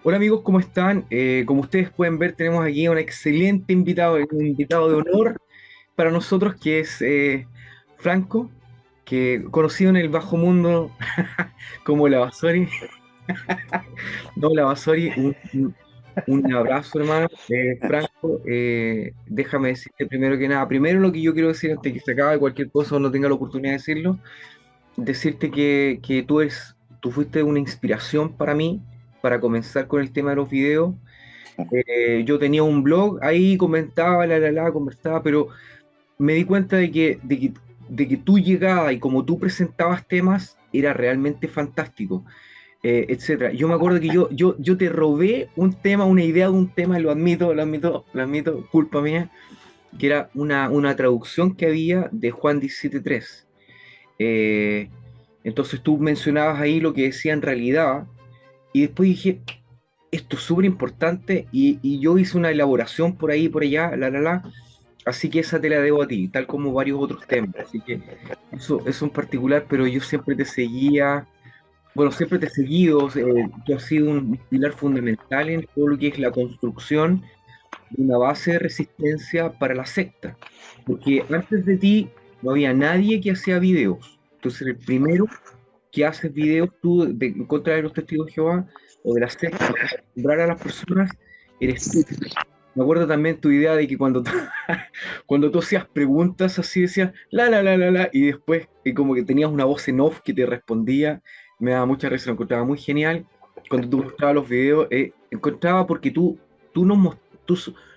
Hola amigos, ¿cómo están? Como ustedes pueden ver, tenemos aquí a un excelente invitado, un invitado de honor para nosotros, que es Franco, que conocido en el bajo mundo como la Basori. No, la Basori, un abrazo, hermano. Franco, déjame decirte primero que nada, primero lo que yo quiero decir antes que se acabe cualquier cosa o no tenga la oportunidad de decirlo, decirte que tú fuiste una inspiración para mí para comenzar con el tema de los videos. Yo tenía un blog, ahí comentaba, conversaba, pero me di cuenta de que tú llegabas y como tú presentabas temas, era realmente fantástico, etcétera. Yo me acuerdo que yo te robé un tema, una idea de un tema, lo admito, culpa mía, que era una traducción que había de Juan 17:3. Eh, entonces tú mencionabas ahí lo que decía en realidad, y después dije, esto es súper importante y yo hice una elaboración por ahí, por allá, así que esa te la debo a ti, tal como varios otros temas. Así que eso en particular, pero yo siempre te seguía, bueno, siempre te he seguido, tú has sido un pilar fundamental en todo lo que es la construcción de una base de resistencia para la secta, porque antes de ti no había nadie que hacía videos. Entonces, el primero que haces videos tú en contra de los testigos de Jehová o de la secta, para acostumbrar a las personas, eres tú. Me acuerdo también tu idea de que cuando tú hacías preguntas así decías y después como que tenías una voz en off que te respondía, me daba mucha risa, lo encontraba muy genial. Cuando tú mostrabas los videos, encontraba porque tú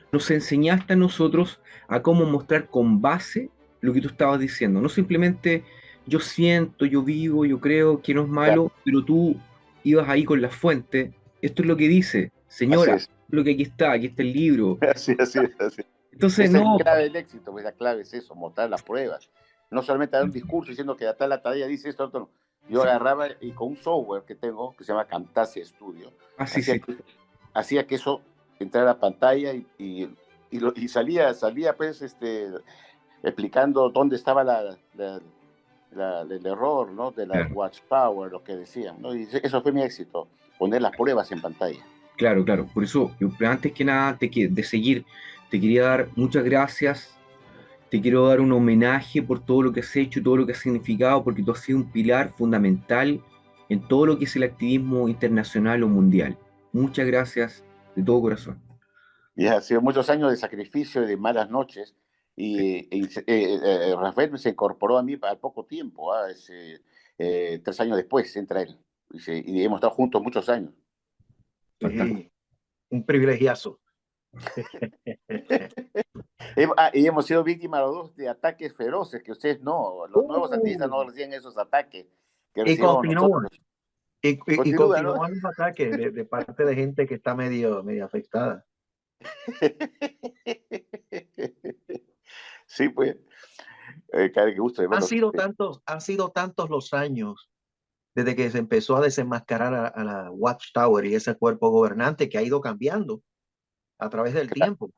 nos enseñaste a nosotros a cómo mostrar con base lo que tú estabas diciendo, no simplemente yo siento, yo vivo, yo creo que no es Claro, malo, pero tú ibas ahí con la fuente. Esto es lo que dice, así señora, es, lo que aquí está el libro. así es, así es. Entonces, Esa es la no, clave del éxito, pues la clave es eso, mostrar las pruebas. No solamente dar un discurso diciendo que tal la tarea dice esto, otro no. Yo sí, agarraba y con un software que tengo, que se llama Camtasia Studio, así hacía sí, que, hacía que eso entrara a la pantalla y salía pues explicando dónde estaba el error, ¿no? De la claro, watchpower, lo que decían, ¿no? Y eso fue mi éxito, poner las pruebas en pantalla. claro, claro. Por eso, antes que nada, de seguir, te quería dar muchas gracias. Te quiero dar un homenaje por todo lo que has hecho, todo lo que has significado, porque tú has sido un pilar fundamental en todo lo que es el activismo internacional o mundial. Muchas gracias de todo corazón. Y ha sido muchos años de sacrificio y de malas noches. Sí. Rafael se incorporó a mí al poco tiempo, 3 años después entra él. Y hemos estado juntos muchos años. Fantástico. Sí, un privilegiazo. Y hemos sido víctimas los dos de ataques feroces que ustedes no, los nuevos activistas Uh, no reciben esos ataques que y recibimos continúan, nosotros. y Continúa, ¿no? continúan los ataques de parte de gente que está medio afectada. Sí, pues, qué gusto de verlos. Han sido tantos los años desde que se empezó a desenmascarar a la Watchtower y ese cuerpo gobernante que ha ido cambiando a través del Claro, tiempo.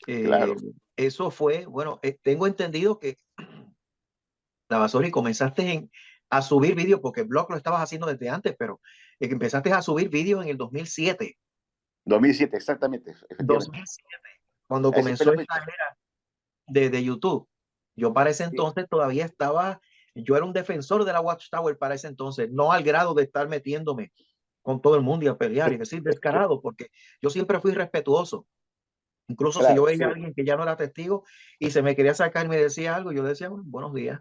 claro. Eh, Eso fue, bueno, tengo entendido que la Basori comenzaste a subir vídeos, porque el blog lo estabas haciendo desde antes, pero que empezaste a subir vídeos en el 2007. 2007, exactamente, efectivamente. 2007, cuando Esa fue comenzó la esta fecha. era de YouTube. Yo para ese Sí, entonces todavía estaba, yo era un defensor de la Watchtower para ese entonces, no al grado de estar metiéndome con todo el mundo y a pelear y decir descarado, porque yo siempre fui respetuoso. Incluso si yo claro, veía sí, a alguien que ya no era testigo y se me quería sacar y me decía algo, yo le decía, "Bueno, buenos días".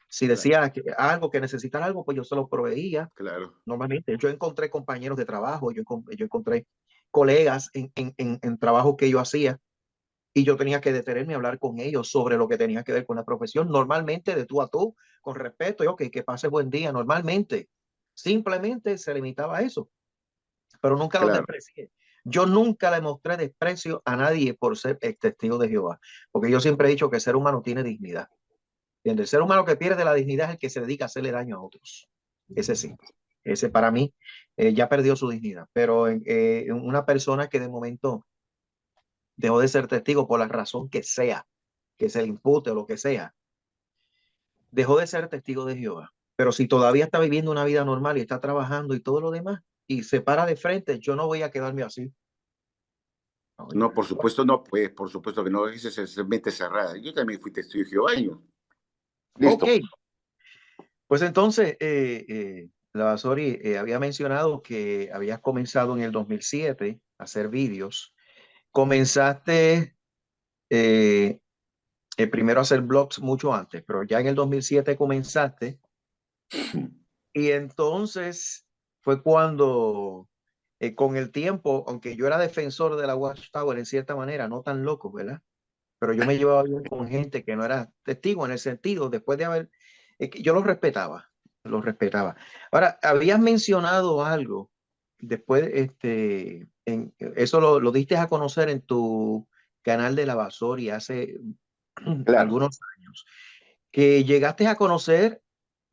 Si claro, decía algo, que necesitara algo, pues yo se lo proveía. claro, Normalmente yo encontré compañeros de trabajo, yo encontré colegas en trabajo que yo hacía y yo tenía que detenerme a hablar con ellos sobre lo que tenía que ver con la profesión, normalmente de tú a tú, con respeto, y ok, que pase buen día, normalmente. Simplemente se limitaba a eso, pero nunca los claro, desprecié. Yo nunca le mostré desprecio a nadie por ser el testigo de Jehová, porque yo siempre he dicho que el ser humano tiene dignidad. ¿Entiendes? El ser humano que pierde la dignidad es el que se dedica a hacerle daño a otros. Ese sí, ese para mí ya perdió su dignidad, pero una persona que de momento dejó de ser testigo por la razón que sea, que se le impute o lo que sea, dejó de ser testigo de Jehová. Pero si todavía está viviendo una vida normal y está trabajando y todo lo demás, y se para de frente, yo no voy a quedarme así. No, No, por supuesto no, pues, por supuesto que no, esa es mente cerrada. Yo también fui testigo de Jehová, años. ok, Listo. pues entonces, Lavasori había mencionado que habías comenzado en el 2007 a hacer vídeos. Comenzaste eh, primero a hacer blogs mucho antes, pero ya en el 2007 comenzaste. Y entonces fue cuando, con el tiempo, aunque yo era defensor de la Watchtower en cierta manera, no tan loco, ¿verdad? Pero yo me llevaba bien con gente que no era testigo en el sentido, después de haber, que yo los respetaba, los respetaba. Ahora, habías mencionado algo, después, eso lo diste a conocer en tu canal de la Basori hace Claro, algunos años, que llegaste a conocer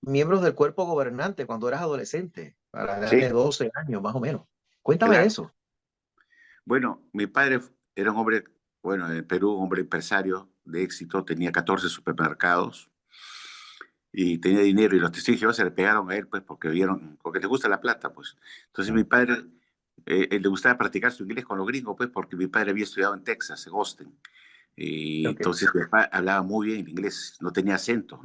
miembros del cuerpo gobernante cuando eras adolescente, a la edad de sí, 12 años más o menos. Cuéntame de claro. eso. Bueno, mi padre era un hombre, bueno, en Perú, un hombre empresario de éxito, tenía 14 supermercados y tenía dinero y los testigos de Jehová se le pegaron a él, pues, porque vieron, porque le gusta la plata, pues. Entonces mi padre, le gustaba practicar su inglés con los gringos, pues, porque mi padre había estudiado en Texas, en Austin. Y Ok. entonces mi papá hablaba muy bien inglés, no tenía acento,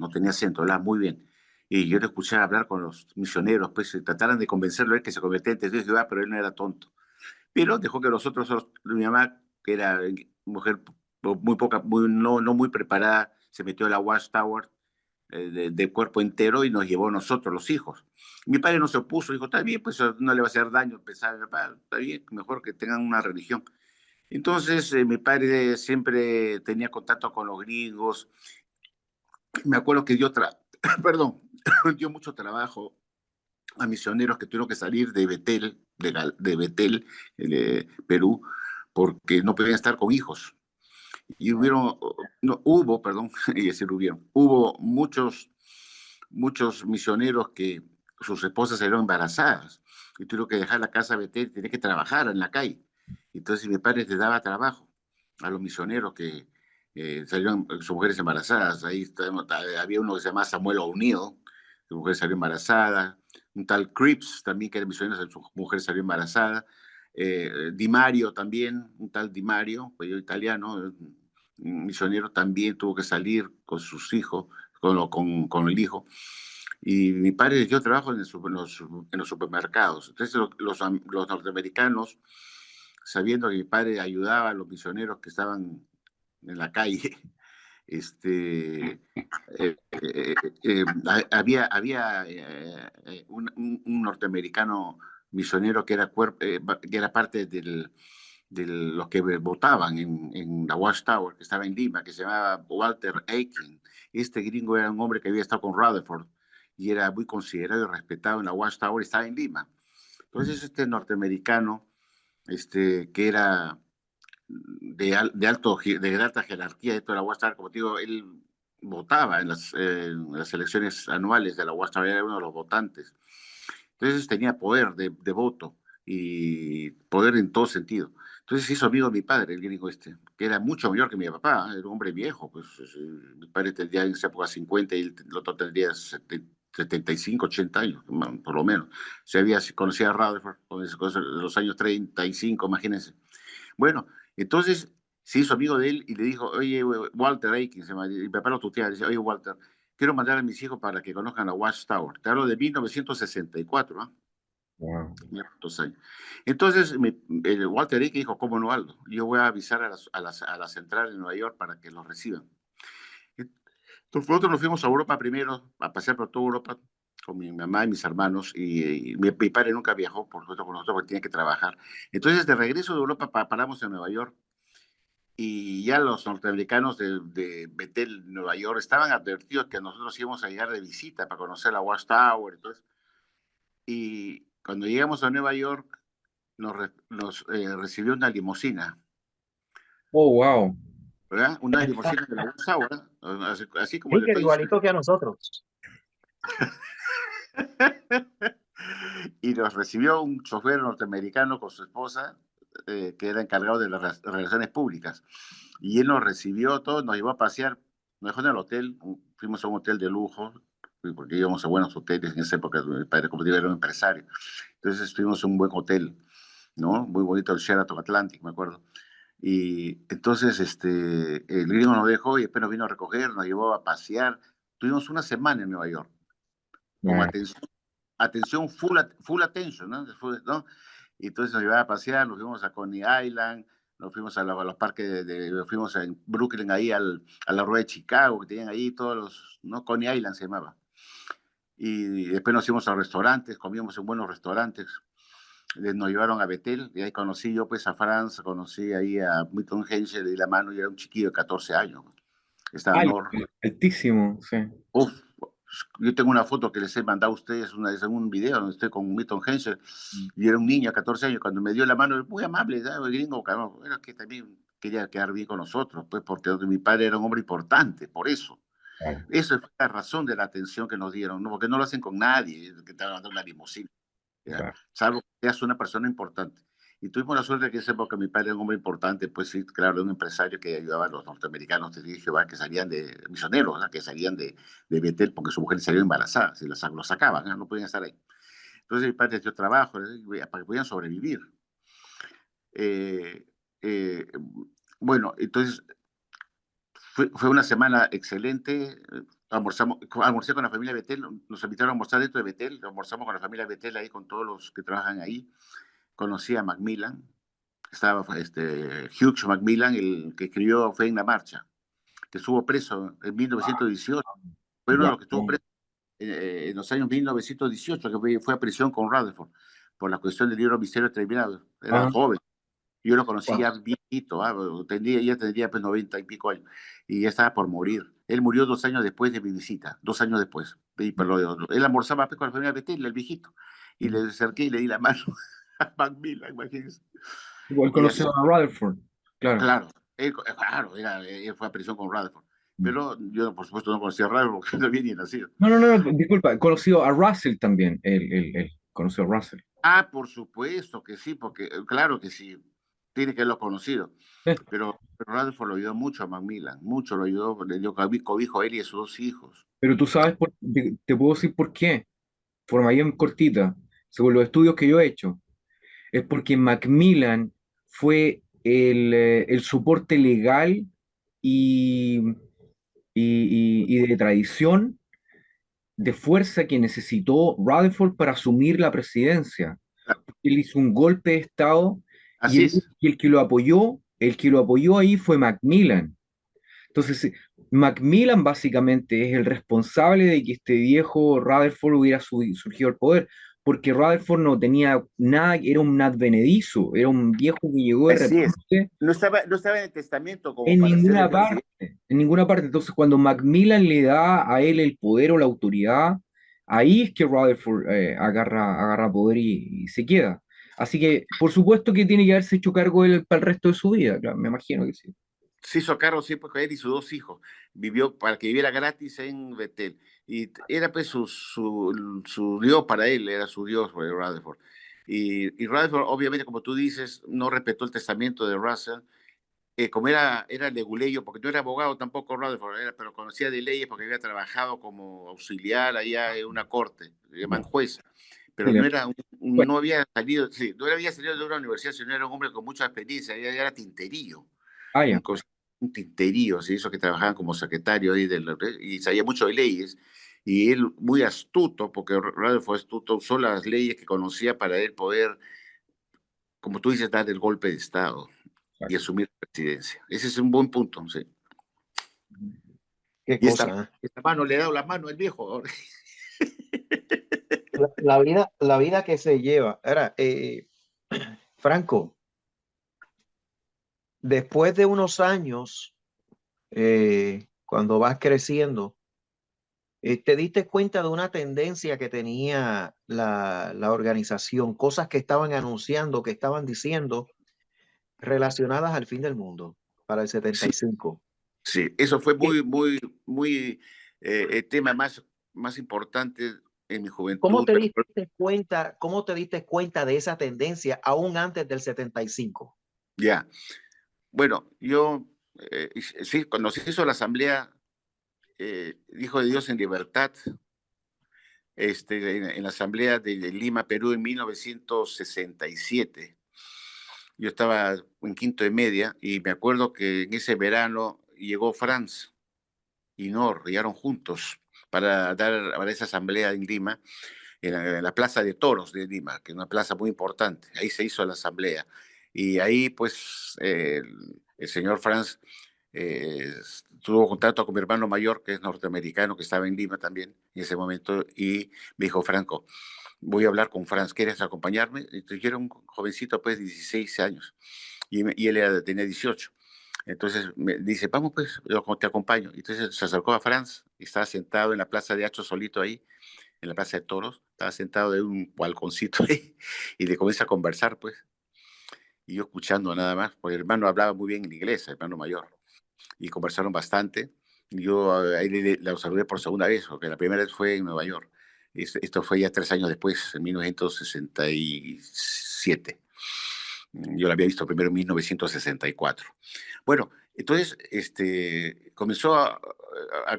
hablaba muy bien. Y yo le escuchaba hablar con los misioneros, pues, trataran de convencerlo a él que se convirtiera en testigo de Jehová, pero él no era tonto. Pero dejó que los otros, mi mamá, que era mujer muy poca, no muy preparada, se metió a la Watchtower de cuerpo entero y nos llevó a nosotros, los hijos. Mi padre no se opuso, dijo, está bien, pues no le va a hacer daño, pensaba, mi papá, está bien, mejor que tengan una religión. Entonces, mi padre siempre tenía contacto con los gringos. Me acuerdo que perdón, dio mucho trabajo a misioneros que tuvieron que salir de Betel, de Betel, Perú, porque no podían estar con hijos. Y hubo, perdón, y decir hubo muchos misioneros que sus esposas salieron embarazadas y tuvieron que dejar la casa Betel y tenían que trabajar en la calle. Entonces mi padre les daba trabajo a los misioneros que salieron sus mujeres embarazadas. Había uno que se llamaba Samuel O'Neill, su mujer salió embarazada. Un tal Cripps también, que era misionero, su mujer salió embarazada. Di Mario también, un tal Di Mario, pues yo italiano, un misionero también tuvo que salir con sus hijos, con el hijo. Y mi padre dio trabajo en los supermercados. Entonces los norteamericanos, sabiendo que mi padre ayudaba a los misioneros que estaban en la calle, este, había un norteamericano misionero que era parte de los que votaban en la Watchtower, que estaba en Lima, que se llamaba Walter Aiken. Este gringo era un hombre que había estado con Rutherford y era muy considerado y respetado en la Watchtower, estaba en Lima. Entonces este norteamericano, que era de alta jerarquía de toda la Watchtower, como te digo, él votaba en las elecciones anuales de la Watchtower, era uno de los votantes. Entonces tenía poder de voto y poder en todo sentido. Entonces se hizo amigo de mi padre, el gringo que era mucho mayor que mi papá, era un hombre viejo, pues mi padre tendría en esa época 50 y el otro tendría 75, 80 años, por lo menos. Conocía a Rutherford en los años 35, imagínense. Bueno, entonces se hizo amigo de él y le dijo, oye, Walter Aiken, y mi papá lo tuteaba, dice, oye, Walter, quiero mandar a mis hijos para que conozcan la Watchtower. Te hablo de 1964, ¿ah? Wow. Ya, 2 años. Entonces, el Walter Aiken dijo, ¿cómo no, Aldo? Yo voy a avisar a la central de Nueva York para que los reciban. Entonces, nosotros nos fuimos a Europa primero, a pasear por toda Europa con mi mamá y mis hermanos, y mi padre nunca viajó, por supuesto, con nosotros porque tenía que trabajar. Entonces, de regreso de Europa, paramos en Nueva York y ya los norteamericanos de Bethel, Nueva York, estaban advertidos que nosotros íbamos a llegar de visita para conocer la Watchtower. Entonces, y cuando llegamos a Nueva York, nos recibió una limusina, Oh, wow. ¿verdad? Una limusina de la Watchtower, ¿eh? Así como Sí, le que estoy diciendo. igualito que a nosotros. Y nos recibió un chofer norteamericano con su esposa, que era encargado de las relaciones públicas. Y él nos recibió todos, nos llevó a pasear, nos dejó en el hotel, fuimos a un hotel de lujo, porque íbamos a buenos hoteles en esa época. Mi padre, como digo, era un empresario. Entonces estuvimos en un buen hotel, ¿no? Muy bonito, el Sheraton Atlantic, me acuerdo. Y entonces el gringo nos dejó y después nos vino a recoger, nos llevó a pasear. Tuvimos una semana en Nueva York, con Ah, atención full attention, ¿no? ¿no? Y entonces nos llevaba a pasear, nos fuimos a Coney Island, nos fuimos a los parques, nos fuimos en Brooklyn ahí a la rueda de Chicago, que tenían ahí todos los, ¿no? Coney Island se llamaba. Y después nos fuimos a restaurantes, comíamos en buenos restaurantes. Nos llevaron a Betel, y ahí conocí yo pues a Franz, conocí ahí a Milton Henschel, le di la mano, y era un chiquillo de 14 años. Estaba Nor. altísimo, sí. Uf, yo tengo una foto que les he mandado a ustedes, es un video donde estoy con Milton Henschel, y era un niño a 14 años, cuando me dio la mano, muy amable, ¿sabes? El gringo, cabrón, era que también quería quedar bien con nosotros, pues porque mi padre era un hombre importante, por eso. Claro. Esa fue la razón de la atención que nos dieron, ¿no? Porque no lo hacen con nadie, que te van a dar una limusina, ¿ya? Claro. Salvo que seas una persona importante. Y tuvimos la suerte de que en esa época mi padre era un hombre importante, pues sí, claro, era un empresario que ayudaba a los norteamericanos de Jehová que salían de misioneros, ¿no? Que salían de Betel porque su mujer salió embarazada, se los sacaban, ¿no? No podían estar ahí. Entonces mi padre dio trabajo para que pudieran sobrevivir. Eh, eh, bueno, entonces fue una semana excelente. Almorcé con la familia Betel, nos invitaron a almorzar dentro de Betel, almorzamos con la familia Betel ahí, con todos los que trabajan ahí. Conocí a Macmillan, estaba Hugh Macmillan, el que escribió Fe en la Marcha, que estuvo preso en 1918. Fue uno de los que estuvo Wow. preso en los años 1918, que fue a prisión con Rutherford por la cuestión del libro Misterio Terminado. Era Ah, joven. Yo lo conocí wow. ya viejito, ya tendría pues 90 y pico años, y ya estaba por morir. Él murió 2 años después de mi visita, 2 años después. Él almorzaba pues, con la familia Betel, el viejito, y le acerqué y le di la mano a Macmillan, imagínense. Igual Y así, conoció a Rutherford, claro. claro, claro, él fue a prisión con Rutherford. Pero yo, por supuesto, no conocía a Rutherford porque no había ni nacido. No, no, no, no, disculpa, conoció a Russell también, él conoció a Russell. Ah, por supuesto que sí, porque claro que sí, tiene que haberlo conocido. Eh, Pero Rutherford lo ayudó mucho a Macmillan, mucho lo ayudó, le dio cobijo a él y a sus 2 hijos. Pero tú sabes, te puedo decir por qué, forma bien cortita, según los estudios que yo he hecho, es porque Macmillan fue el soporte legal y, y de tradición, de fuerza que necesitó Rutherford para asumir la presidencia. Él hizo un golpe de Estado y Así es. el que lo apoyó ahí fue Macmillan. Entonces, Macmillan básicamente es el responsable de que este viejo Rutherford hubiera surgido al poder, porque Rutherford no tenía nada, era un advenedizo, era un viejo que llegó de Así es. repente No estaba en el testamento como en para ser el ninguna presidente. parte, en ninguna parte. Entonces, cuando Macmillan le da a él el poder o la autoridad, ahí es que Rutherford agarra poder y se queda. Así que, por supuesto que tiene que haberse hecho cargo él para el resto de su vida, claro, me imagino que sí. Se hizo cargo siempre con él y sus 2 hijos. Vivió para que viviera gratis en Betel. Y era pues su Dios para él, era su Dios, Rutherford. Y Rutherford, obviamente, como tú dices, no respetó el testamento de Russell. Como era leguleyo, porque no era abogado tampoco Rutherford, pero conocía de leyes porque había trabajado como auxiliar allá en una corte, le llaman juez, pero Chile. Bueno, no había salido, sí, no había salido de una universidad, sino era un hombre con mucha experiencia, era tinterillo, ah, ya. un, cos- un tinterillo, ¿sí? Eso que trabajaban como secretario ahí y sabía mucho de leyes, y él muy astuto, porque Rutherford fue astuto, usó las leyes que conocía para él poder, como tú dices, dar el golpe de Estado y Exacto. asumir la presidencia. Ese es un buen punto, sí. Qué Y cosa, ¿eh? esta mano le he dado la mano al viejo. La vida que se lleva. Ahora, Franco, después de unos años, cuando vas creciendo, te diste cuenta de una tendencia que tenía la organización, cosas que estaban anunciando, que estaban diciendo relacionadas al fin del mundo para el Sí, 75. sí, eso fue ¿Qué- muy, muy, muy el tema más importante en mi ¿Cómo juventud. te diste cuenta, cómo te diste cuenta de esa tendencia aún antes del 75? Ya, bueno, yo, sí, cuando se hizo la asamblea, Hijo de Dios en Libertad, en la Asamblea de Lima, Perú, en 1967. Yo estaba en quinto de media y me acuerdo que en ese verano llegó Franz y Nor, llegaron juntos para esa asamblea en Lima, en la Plaza de Toros de Lima, que es una plaza muy importante. Ahí se hizo la asamblea. Y ahí, pues, el señor Franz tuvo contacto con mi hermano mayor, que es norteamericano, que estaba en Lima también en ese momento, y me dijo: Franco, voy a hablar con Franz, ¿quieres acompañarme? Entonces, yo era un jovencito, pues, 16 años, y él tenía 18. Entonces me dice: vamos, pues, yo te acompaño. Entonces se acercó a Franz y estaba sentado en la plaza de Hacho solito ahí, en la plaza de Toros, estaba sentado en un balconcito ahí, y le comienza a conversar, pues, y yo escuchando nada más, porque el hermano hablaba muy bien en inglés, el hermano mayor, y conversaron bastante. Y yo ahí la observé por segunda vez, porque la primera vez fue en Nueva York. Esto fue ya 3 años después, en 1967. Yo la había visto primero en 1964. Bueno, entonces comenzó a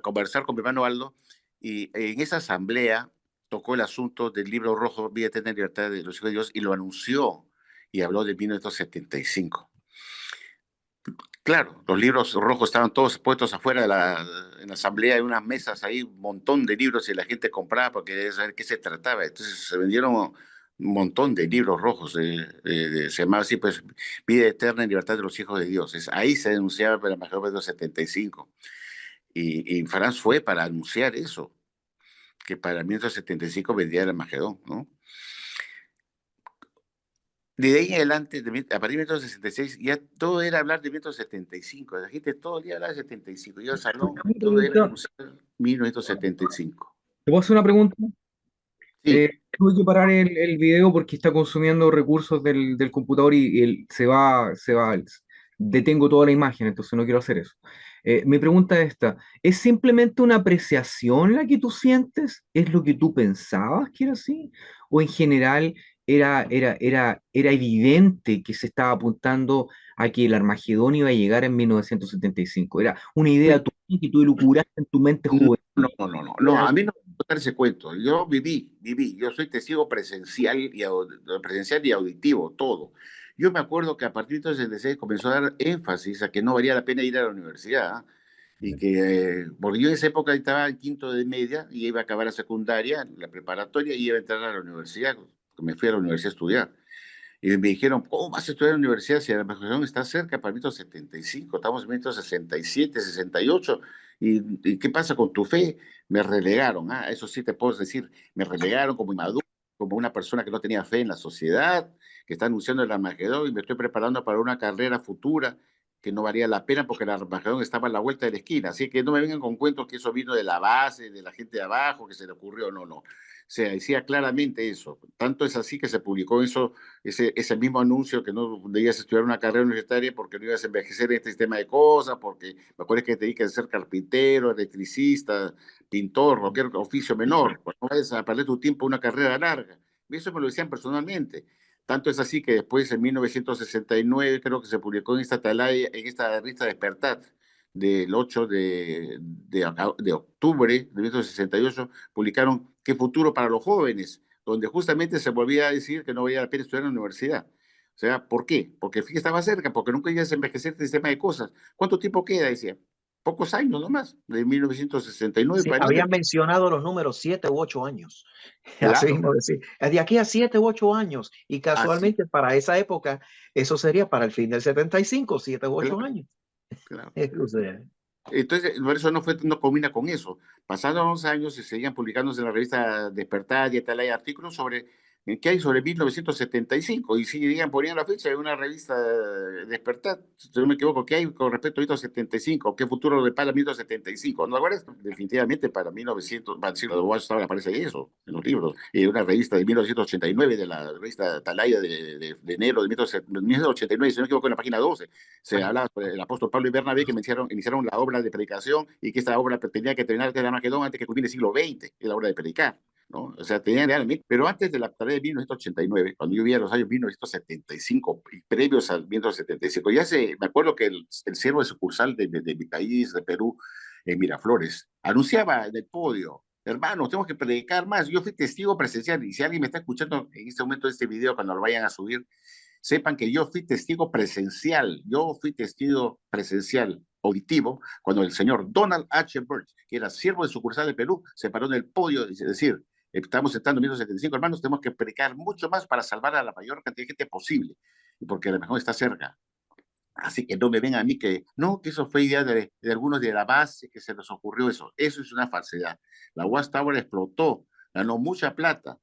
conversar con mi hermano Aldo, y en esa asamblea tocó el asunto del libro rojo, Vida Eterna y Libertad de los Hijos de Dios, y lo anunció y habló de 1975. Claro, los libros rojos estaban todos puestos afuera en la asamblea, en unas mesas ahí, un montón de libros y la gente compraba porque quería saber qué se trataba. Entonces se vendieron un montón de libros rojos, se llamaba así, pues, Vida Eterna y Libertad de los Hijos de Dios. Ahí se denunciaba para el Magedón de 75. Y Franz fue para anunciar eso, que para 1975 vendía el Magedón, ¿no? De ahí en adelante, a partir de 1966, ya todo era hablar de 1975. La gente todo el día hablaba de 75. Yo al salón, Una todo era pregunta, anunciar 1975. ¿te puedo hacer una pregunta? Sí, Tuve que parar el video porque está consumiendo recursos del computador y detengo toda la imagen, entonces no quiero hacer eso. Mi pregunta es esta: ¿es simplemente una apreciación la que tú sientes? ¿Es lo que tú pensabas que era así? ¿O en general era evidente que se estaba apuntando a que el Armagedón iba a llegar en 1975? ¿Era una idea tuya que tú elucubraste en tu mente no, joven? no, a mí no me gusta ese cuento. Yo viví, yo soy testigo presencial y auditivo, todo. Yo me acuerdo que a partir de 1966 comenzó a dar énfasis a que no valía la pena ir a la universidad, ¿ah? Y que, porque yo en esa época estaba en quinto de media y iba a acabar la secundaria, la preparatoria, y iba a entrar a la universidad. Me fui a la universidad a estudiar. Y me dijeron: ¿cómo vas a estudiar en la universidad si la graduación está cerca para 1975? Estamos en 1967, 68. ¿Y qué pasa con tu fe? Me relegaron. Eso sí te puedo decir. Me relegaron como inmaduro, como una persona que no tenía fe en la sociedad, que está anunciando el Armagedón, y me estoy preparando para una carrera futura que no valía la pena porque el Armagedón estaba a la vuelta de la esquina. Así que no me vengan con cuentos que eso vino de la base, de la gente de abajo, que se le ocurrió. No, no. Se decía claramente eso. Tanto es así que se publicó eso, ese mismo anuncio, que no debías estudiar una carrera universitaria porque no ibas a envejecer en este sistema de cosas, porque me acuerdo que te dedicas a ser carpintero, electricista, pintor, cualquier oficio menor, pues no vayas a perder tu tiempo en una carrera larga. Y eso me lo decían personalmente. Tanto es así que después, en 1969, creo que se publicó en esta atalaya, en esta revista Despertar, del 8 de octubre de 1968, publicaron ¿Qué futuro para los jóvenes?, donde justamente se volvía a decir que no valía la pena estudiar en la universidad. O sea, ¿por qué? Porque el fin estaba cerca, porque nunca ibas a envejecer este sistema de cosas. ¿Cuánto tiempo queda? Decía. Pocos años nomás, de 1969 Sí, para habían adelante. mencionado los números 7 u 8 años. Así Claro, mismo decir, de aquí a 7 u 8 años. Y así, casualmente para esa época, eso sería para el fin del 75, 7 u 8 años. claro, claro. O sea, Entonces, por eso no combina con eso. Pasados los años y seguían publicándose en la revista Despertar y tal, hay artículos sobre qué hay sobre 1975. Y si digan, ponían la fecha de una revista Despertar, si no me equivoco, ¿qué hay con respecto a 1975? ¿Qué futuro depara 1975? ¿No acuerdas? Definitivamente para 1900, va a decir, ahora aparece eso en los libros. Una revista de 1989, de la revista Atalaya de enero de 1989, si no me equivoco, en la página 12 se hablaba sobre el apóstol Pablo y Bernabé, que iniciaron la obra de predicación, y que esta obra tenía que terminar de la Armagedón antes que culmine el siglo XX, la obra de predicar, ¿no? O sea, tenían realmente, pero antes de la tarea de 1989, cuando yo vivía los años 1975 y previos al 1975, me acuerdo que el siervo de sucursal de mi país, de Perú, en Miraflores, anunciaba en el podio hermanos, tenemos que predicar más. Yo fui testigo presencial y si alguien me está escuchando en este momento de este video, cuando lo vayan a subir, sepan que yo fui testigo presencial, auditivo, cuando el señor Donald H. Birch, que era siervo de sucursal de Perú, se paró en el podio, es decir, estamos entrando en 1975, hermanos, tenemos que predicar mucho más para salvar a la mayor cantidad de gente posible, y porque a lo mejor está cerca. Así que no me ven a mí que, no, que eso fue idea de algunos de la base, que se les ocurrió eso. Eso es una falsedad. La Watchtower explotó, ganó mucha plata,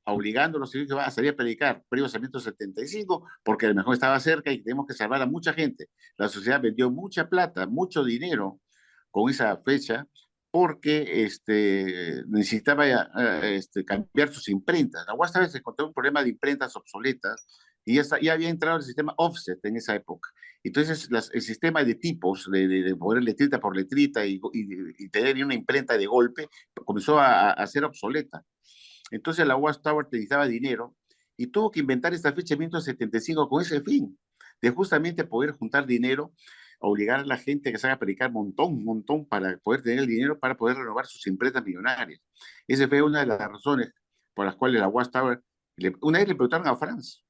obligando a los civiles a salir a predicar, previo a 1975, porque a lo mejor estaba cerca y tenemos que salvar a mucha gente. La sociedad vendió mucha plata, mucho dinero con esa fecha, porque necesitaba cambiar sus imprentas. La UAS se encontró un problema de imprentas obsoletas y ya había entrado el sistema offset en esa época. Entonces, el sistema de tipos, de poner letrita por letrita y tener una imprenta de golpe, comenzó a ser obsoleta. Entonces la Watchtower necesitaba dinero y tuvo que inventar esta fecha de 1975 con ese fin, de justamente poder juntar dinero, obligar a la gente a que se haga predicar un montón para poder tener el dinero para poder renovar sus imprentas millonarias. Esa fue una de las razones por las cuales la Watchtower, una vez le preguntaron a Franz,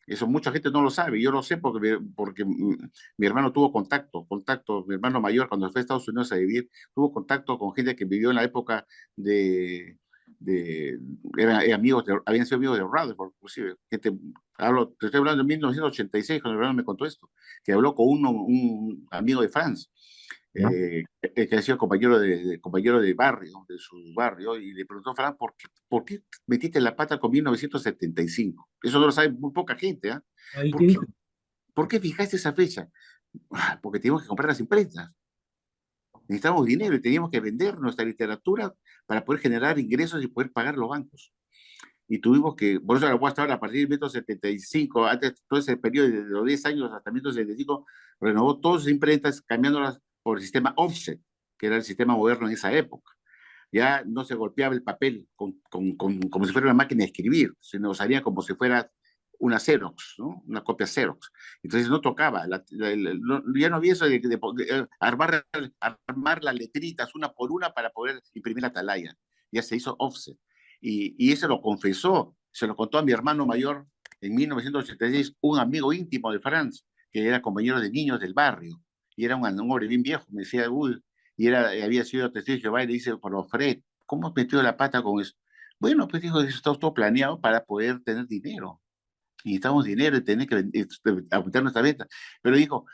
eso mucha gente no lo sabe, yo lo sé porque mi hermano tuvo mi hermano mayor cuando fue a Estados Unidos a vivir, tuvo contacto con gente que vivió en la época de, de amigos, habían sido amigos de Rutherford, inclusive, te estoy hablando de 1986, cuando mi hermano me contó esto, que habló con un amigo de Franz, que ha sido compañero de barrio, de su barrio, y le preguntó a Fran, ¿por qué metiste la pata con 1975? Eso no lo sabe muy poca gente, ¿ah? ¿Y qué ¿Por qué, dijo? ¿Por qué fijaste esa fecha? Porque teníamos que comprar las imprentas. Necesitábamos dinero y teníamos que vender nuestra literatura para poder generar ingresos y poder pagar los bancos. Y tuvimos que, por eso la UAS ahora a partir de 1975, antes todo ese periodo de los 10 años hasta 1975, renovó todas sus imprentas cambiándolas por el sistema offset, que era el sistema moderno en esa época. Ya no se golpeaba el papel como si fuera una máquina de escribir, sino salía como si fuera una Xerox, ¿no? Una copia Xerox. Entonces no tocaba, ya no había eso de armar las letritas una por una para poder imprimir la atalaya. Ya se hizo offset. Y eso lo confesó, se lo contó a mi hermano mayor en 1986, un amigo íntimo de Franz, que era compañero de niños del barrio, y era un hombre bien viejo, me decía, uy, había sido testigo de Jehová, y le dice, pero Fred, ¿cómo has metido la pata con eso? Bueno, pues dijo, eso está todo planeado para poder tener dinero. Necesitamos dinero y tener que aumentar nuestra venta. Pero le dijo,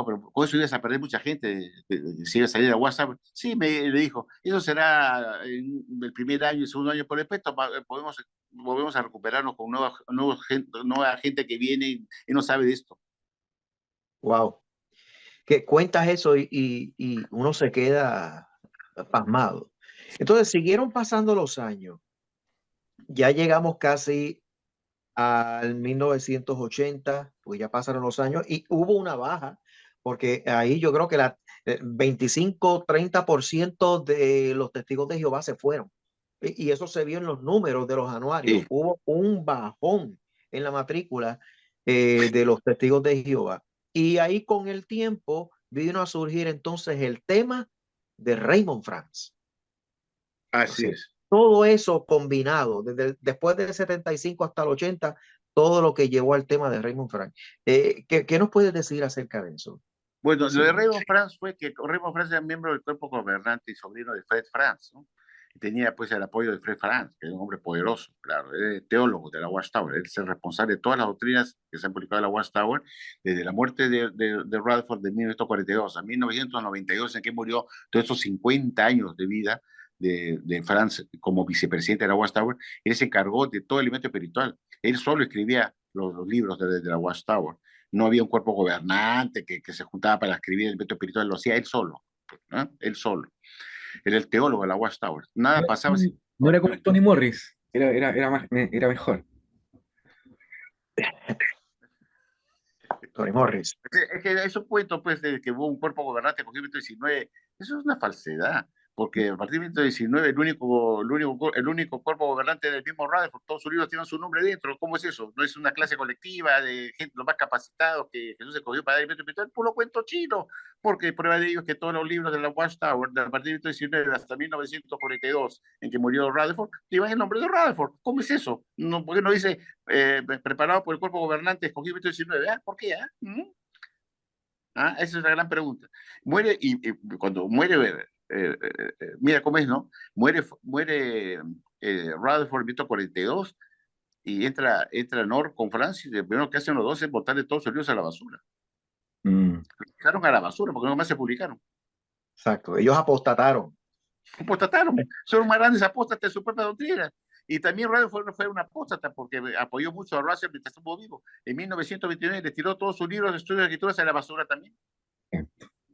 pero con eso ibas a perder mucha gente, si iba a salir a WhatsApp. Sí, le dijo, eso será en el primer año y el segundo año, por respeto, volvemos a recuperarnos con nueva gente que viene y no sabe de esto. Wow. Que cuentas eso y uno se queda pasmado. Entonces siguieron pasando los años. Ya llegamos casi al 1980, pues ya pasaron los años y hubo una baja, porque ahí yo creo que la 25-30% de los testigos de Jehová se fueron. Y eso se vio en los números de los anuarios. Sí. Hubo un bajón en la matrícula de los testigos de Jehová. Y ahí con el tiempo vino a surgir entonces el tema de Raymond Franz. Así es. Todo eso combinado, después del 75 hasta el 80, todo lo que llevó al tema de Raymond Franz. ¿Qué nos puedes decir acerca de eso? Bueno, Sí. lo de Raymond Franz fue que Raymond Franz era miembro del cuerpo gobernante y sobrino de Fred Franz, ¿no? Y tenía pues el apoyo de Fred Franz, que era un hombre poderoso, claro, era teólogo de la Watchtower, él es el responsable de todas las doctrinas que se han publicado en la Watchtower, desde la muerte de Rutherford de 1942 a 1992, en que murió, todos esos 50 años de vida de Franz como vicepresidente de la Watchtower. Él se encargó de todo el elemento espiritual, él solo escribía los libros de la Watchtower. No había un cuerpo gobernante que se juntaba para escribir el método espiritual, lo hacía él solo, ¿no? Él solo. Era el teólogo de la Watchtower. Nada pasaba sin... No era como el Tony Morris, era mejor. Tony Morris. Es que eso cuento, pues, de que hubo un cuerpo gobernante con 19, eso es una falsedad. porque a partir de 1919 el único cuerpo gobernante del mismo Rutherford, todos sus libros tienen su nombre dentro. ¿Cómo es eso? ¿No es una clase colectiva de gente los más capacitados que Jesús escogió para dar el método espiritual? Puro cuento chino, porque prueba de ello es que todos los libros de la Watchtower, de a partir de 1919 hasta 1942, en que murió Rutherford, llevan el nombre de Rutherford. ¿Cómo es eso? No, ¿por qué no dice preparado por el cuerpo gobernante escogido en 1919? ¿Ah? ¿Por qué? ¿Ah? ¿Ah? Esa es la gran pregunta. Muere, y cuando muere, mira cómo es, ¿no? Muere Rutherford en 1942 y entra Nord con Francis, y lo primero que hacen los dos es botarle todos sus libros a la basura. Mm. Los echaron a la basura porque no más se publicaron. Exacto. Ellos apostataron. Apostataron. Son más grandes apóstatas de su propia doctrina. Y también Rutherford fue una apóstata porque apoyó mucho a Russell mientras estuvo vivo. En 1929 le tiró todos sus libros de estudios de escrituras a la basura también.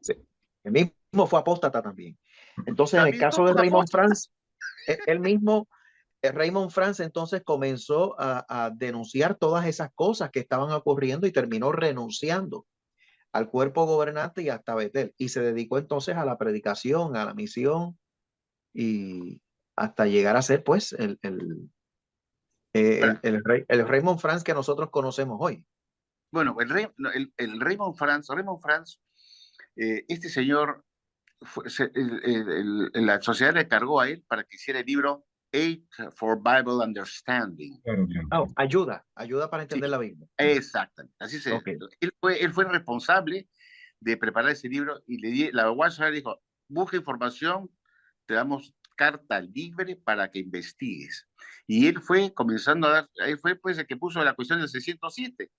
Sí. El mismo fue apóstata también. Entonces, en el También caso de somos Raymond apóstatas. Franz, él mismo, Raymond Franz entonces comenzó a denunciar todas esas cosas que estaban ocurriendo y terminó renunciando al cuerpo gobernante y hasta Betel. Y se dedicó entonces a la predicación, a la misión y hasta llegar a ser pues el Raymond Franz que nosotros conocemos hoy. Bueno, el Raymond Franz, este señor, la sociedad le cargó a él para que hiciera el libro Aid for Bible Understanding. Claro, claro. Oh, ayuda para Sí, entender la Biblia. exactamente. Así se. Okay. Él fue el responsable de preparar ese libro y la Watchtower dijo: busca información, te damos carta libre para que investigues. Y él fue comenzando a dar, ahí fue pues el que puso la cuestión del 607,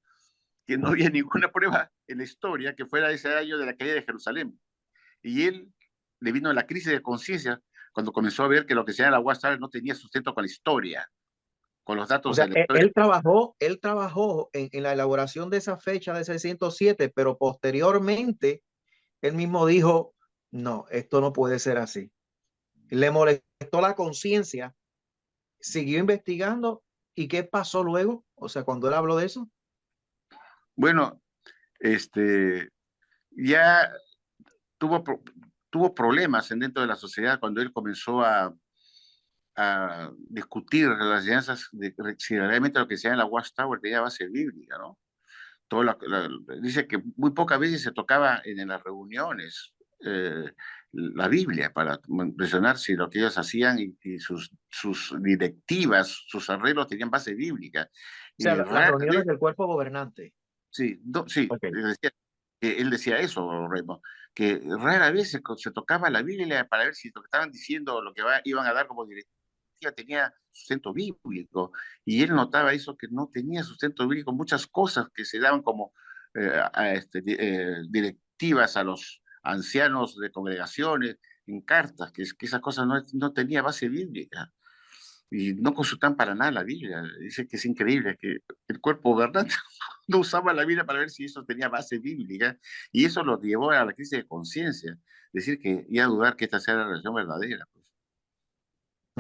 que no había ninguna prueba en la historia que fuera ese año de la caída de Jerusalén. Y él le vino la crisis de conciencia cuando comenzó a ver que lo que se llama la Watchtower no tenía sustento con la historia, con los O datos sea, de la historia. él trabajó en la elaboración de esa fecha de 607, pero posteriormente él mismo dijo, no, esto no puede ser así. Le molestó la conciencia, siguió investigando y ¿qué pasó luego? O sea, cuando él habló de eso. Bueno, ya tuvo, tuvo problemas dentro de la sociedad cuando él comenzó a discutir las enseñanzas de si realmente lo que se llama la Watchtower tenía base bíblica, ¿no? Dice que muy pocas veces se tocaba en las reuniones la Biblia para mencionar si lo que ellos hacían y sus directivas, sus arreglos tenían base bíblica. O sea, Y las rara reuniones vez, del cuerpo gobernante. sí, sí, Okay. él decía eso, Raymond, que rara vez se tocaba la Biblia para ver si lo que estaban diciendo, lo que iban a dar como directiva tenía sustento bíblico. Y él notaba eso, que no tenía sustento bíblico, muchas cosas que se daban como directivas a los ancianos de congregaciones en cartas, que esas cosas no tenía base bíblica. Y no consultan para nada la Biblia. Dice que es increíble que el cuerpo gobernante no usaba la Biblia para ver si eso tenía base bíblica, y eso lo llevó a la crisis de conciencia, decir que y a dudar que esta sea la religión verdadera. Pues.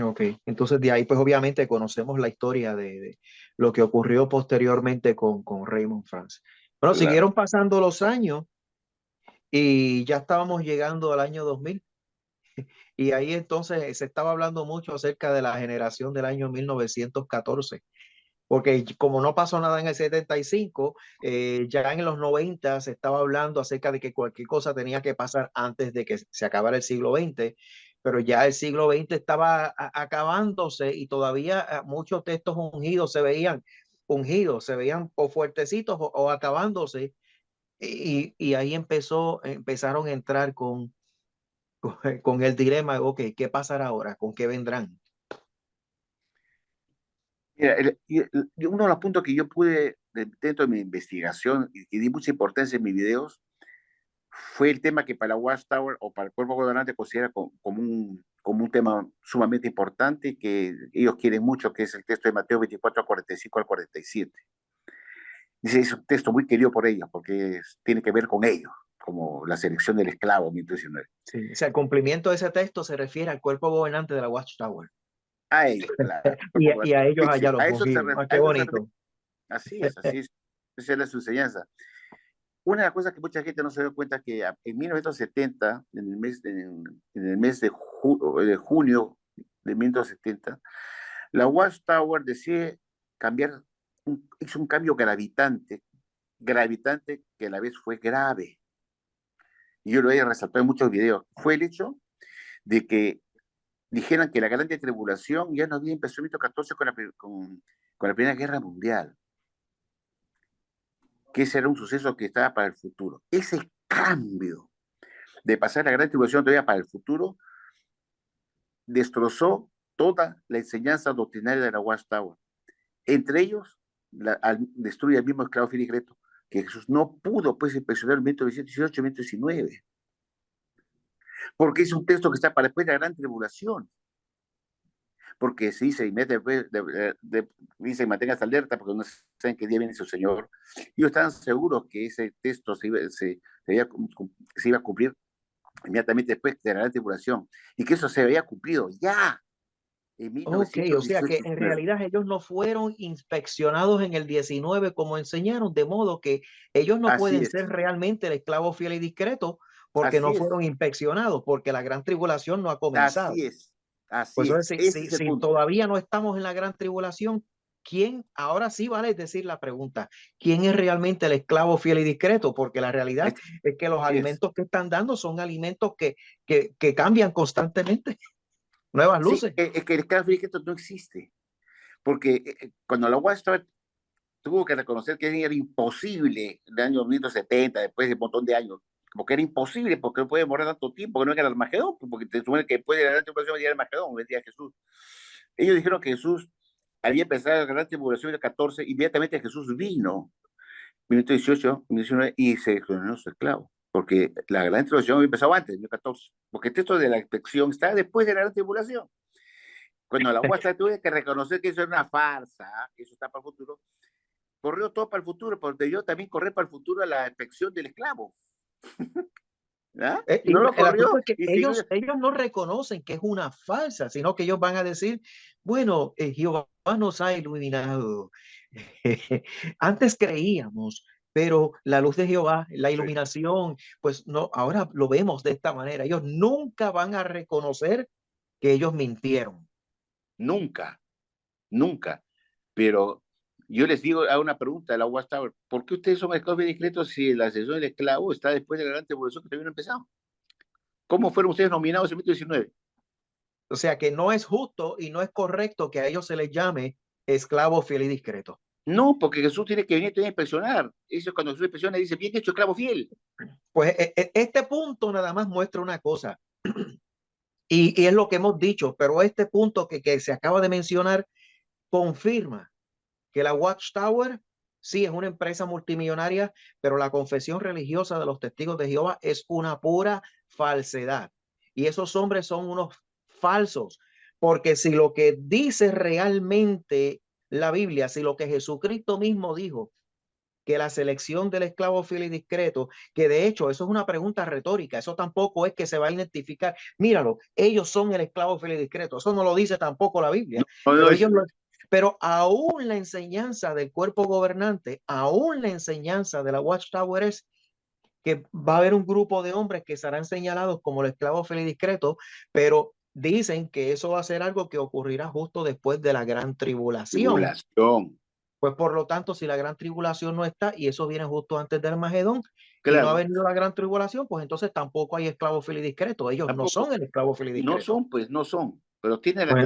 Ok, entonces de ahí pues obviamente conocemos la historia de lo que ocurrió posteriormente con Raymond Franz. Bueno, Claro. siguieron pasando los años y ya estábamos llegando al año 2000 y ahí entonces se estaba hablando mucho acerca de la generación del año 1914, porque como no pasó nada en el 75, ya en los 90 se estaba hablando acerca de que cualquier cosa tenía que pasar antes de que se acabara el siglo XX, pero ya el siglo XX estaba acabándose y todavía muchos textos ungidos, se veían o fuertecitos o acabándose, y ahí empezaron a entrar con el dilema, ok, ¿qué pasará ahora? ¿Con qué vendrán? Mira, uno de los puntos que yo pude, dentro de mi investigación, y di mucha importancia en mis videos, fue el tema que para la Watchtower o para el cuerpo gobernante considera como un tema sumamente importante que ellos quieren mucho, que es el texto de Mateo 24, 45 al 47. Dice, es un texto muy querido por ellos, porque tiene que ver con ellos, como la selección del esclavo, 1919. Sí, o sea, el cumplimiento de ese texto se refiere al cuerpo gobernante de la Watchtower. A ellos, claro. Y a ellos allá los A eso ungidos. Ah, qué a eso se refiere. bonito. Así es, esa es su enseñanza. una de las cosas que mucha gente no se da cuenta es que en 1970, en el mes de junio de 1970, la Watchtower decide cambiar, hizo un cambio gravitante que a la vez fue grave. Y yo lo he resaltado en muchos videos. Fue el hecho de que dijeran que la Gran Tribulación ya no había empezado en 1914 con la Primera Guerra Mundial, que ese era un suceso que estaba para el futuro. Ese cambio de pasar la Gran Tribulación todavía para el futuro destrozó toda la enseñanza doctrinaria de la Watchtower. Entre ellos, destruye al mismo esclavo Fili Greto, que Jesús no pudo pues impresionar en 1918 y 1919, porque es un texto que está para después de la Gran Tribulación. Porque se dice, y dice, manténgase alerta porque no saben qué día viene su Señor. Ellos estaban seguros que ese texto se iba a cumplir inmediatamente después de la Gran Tribulación, y que eso se había cumplido ya en Ok, o sea que 1918. en realidad ellos no fueron inspeccionados en el 19 como enseñaron, de modo que ellos no Así pueden es, ser realmente el esclavo fiel y discreto porque no así es, fueron inspeccionados, porque la gran tribulación no ha comenzado. así es, Pues así es. entonces, Ese es el si punto. todavía no estamos en la gran tribulación, ¿quién? Ahora sí vale decir la pregunta, ¿quién es realmente el esclavo fiel y discreto? Porque la realidad Este es que los es. alimentos que están dando son alimentos que cambian constantemente, nuevas Sí, luces. es que el esclavo frigiento no existe, porque cuando la Watchtower tuvo que reconocer que era imposible en el año 1970, después de un montón de años, porque era imposible, porque no puede morir tanto tiempo, que no era el Armagedón, porque te supone que después de la gran tribulación venía el Armagedón, vendría Jesús. Ellos dijeron que Jesús había empezado la gran tribulación en el 14, inmediatamente Jesús vino, minuto 18, 19, y se exoneró su esclavo, porque la gran tribulación había empezado antes, en el 14, porque el texto de la inspección está después de la gran tribulación. Cuando la UASA tuve que reconocer que eso era una farsa, que eso está para el futuro, corrió todo para el futuro, porque yo también corrí para el futuro a la inspección del esclavo. ¿Ah? Y no lo El asunto corrió. es que Y siguió. ellos no reconocen que es una falsa, sino que ellos van a decir, bueno, Jehová nos ha iluminado. Antes creíamos, pero la luz de Jehová, la Sí. iluminación, pues no, ahora lo vemos de esta manera. Ellos nunca van a reconocer que ellos mintieron. Nunca, nunca. Pero yo les digo, hago una pregunta a la UASA, ¿por qué ustedes son esclavos bien discretos si la sesión del esclavo está después de la gran tribulación que todavía no ha empezado? ¿Cómo fueron ustedes nominados en 1919? O sea que no es justo y no es correcto que a ellos se les llame esclavo fiel y discreto. No, porque Jesús tiene que venir a inspeccionar. Eso es cuando Jesús inspecciona y dice, bien hecho, esclavo fiel. Pues este punto nada más muestra una cosa. Y es lo que hemos dicho, pero este punto que se acaba de mencionar confirma que la Watchtower sí es una empresa multimillonaria, pero la confesión religiosa de los testigos de Jehová es una pura falsedad. Y esos hombres son unos falsos, porque si lo que dice realmente la Biblia, si lo que Jesucristo mismo dijo, que la selección del esclavo fiel y discreto, que de hecho eso es una pregunta retórica, eso tampoco es que se va a identificar, míralo, ellos son el esclavo fiel y discreto, eso no lo dice tampoco la Biblia, pero ellos lo, pero aún la enseñanza del cuerpo gobernante, aún la enseñanza de la Watchtower es que va a haber un grupo de hombres que serán señalados como el esclavo fiel y discreto, pero dicen que eso va a ser algo que ocurrirá justo después de la gran tribulación. Tribulación. Pues por lo tanto, si la gran tribulación no está y eso viene justo antes del Armagedón y no ha Claro, venido la gran tribulación, pues entonces tampoco hay esclavo fiel y discreto. Ellos no tampoco. son el esclavo fiel y No discreto. son, pues no son. Pero tiene Pues,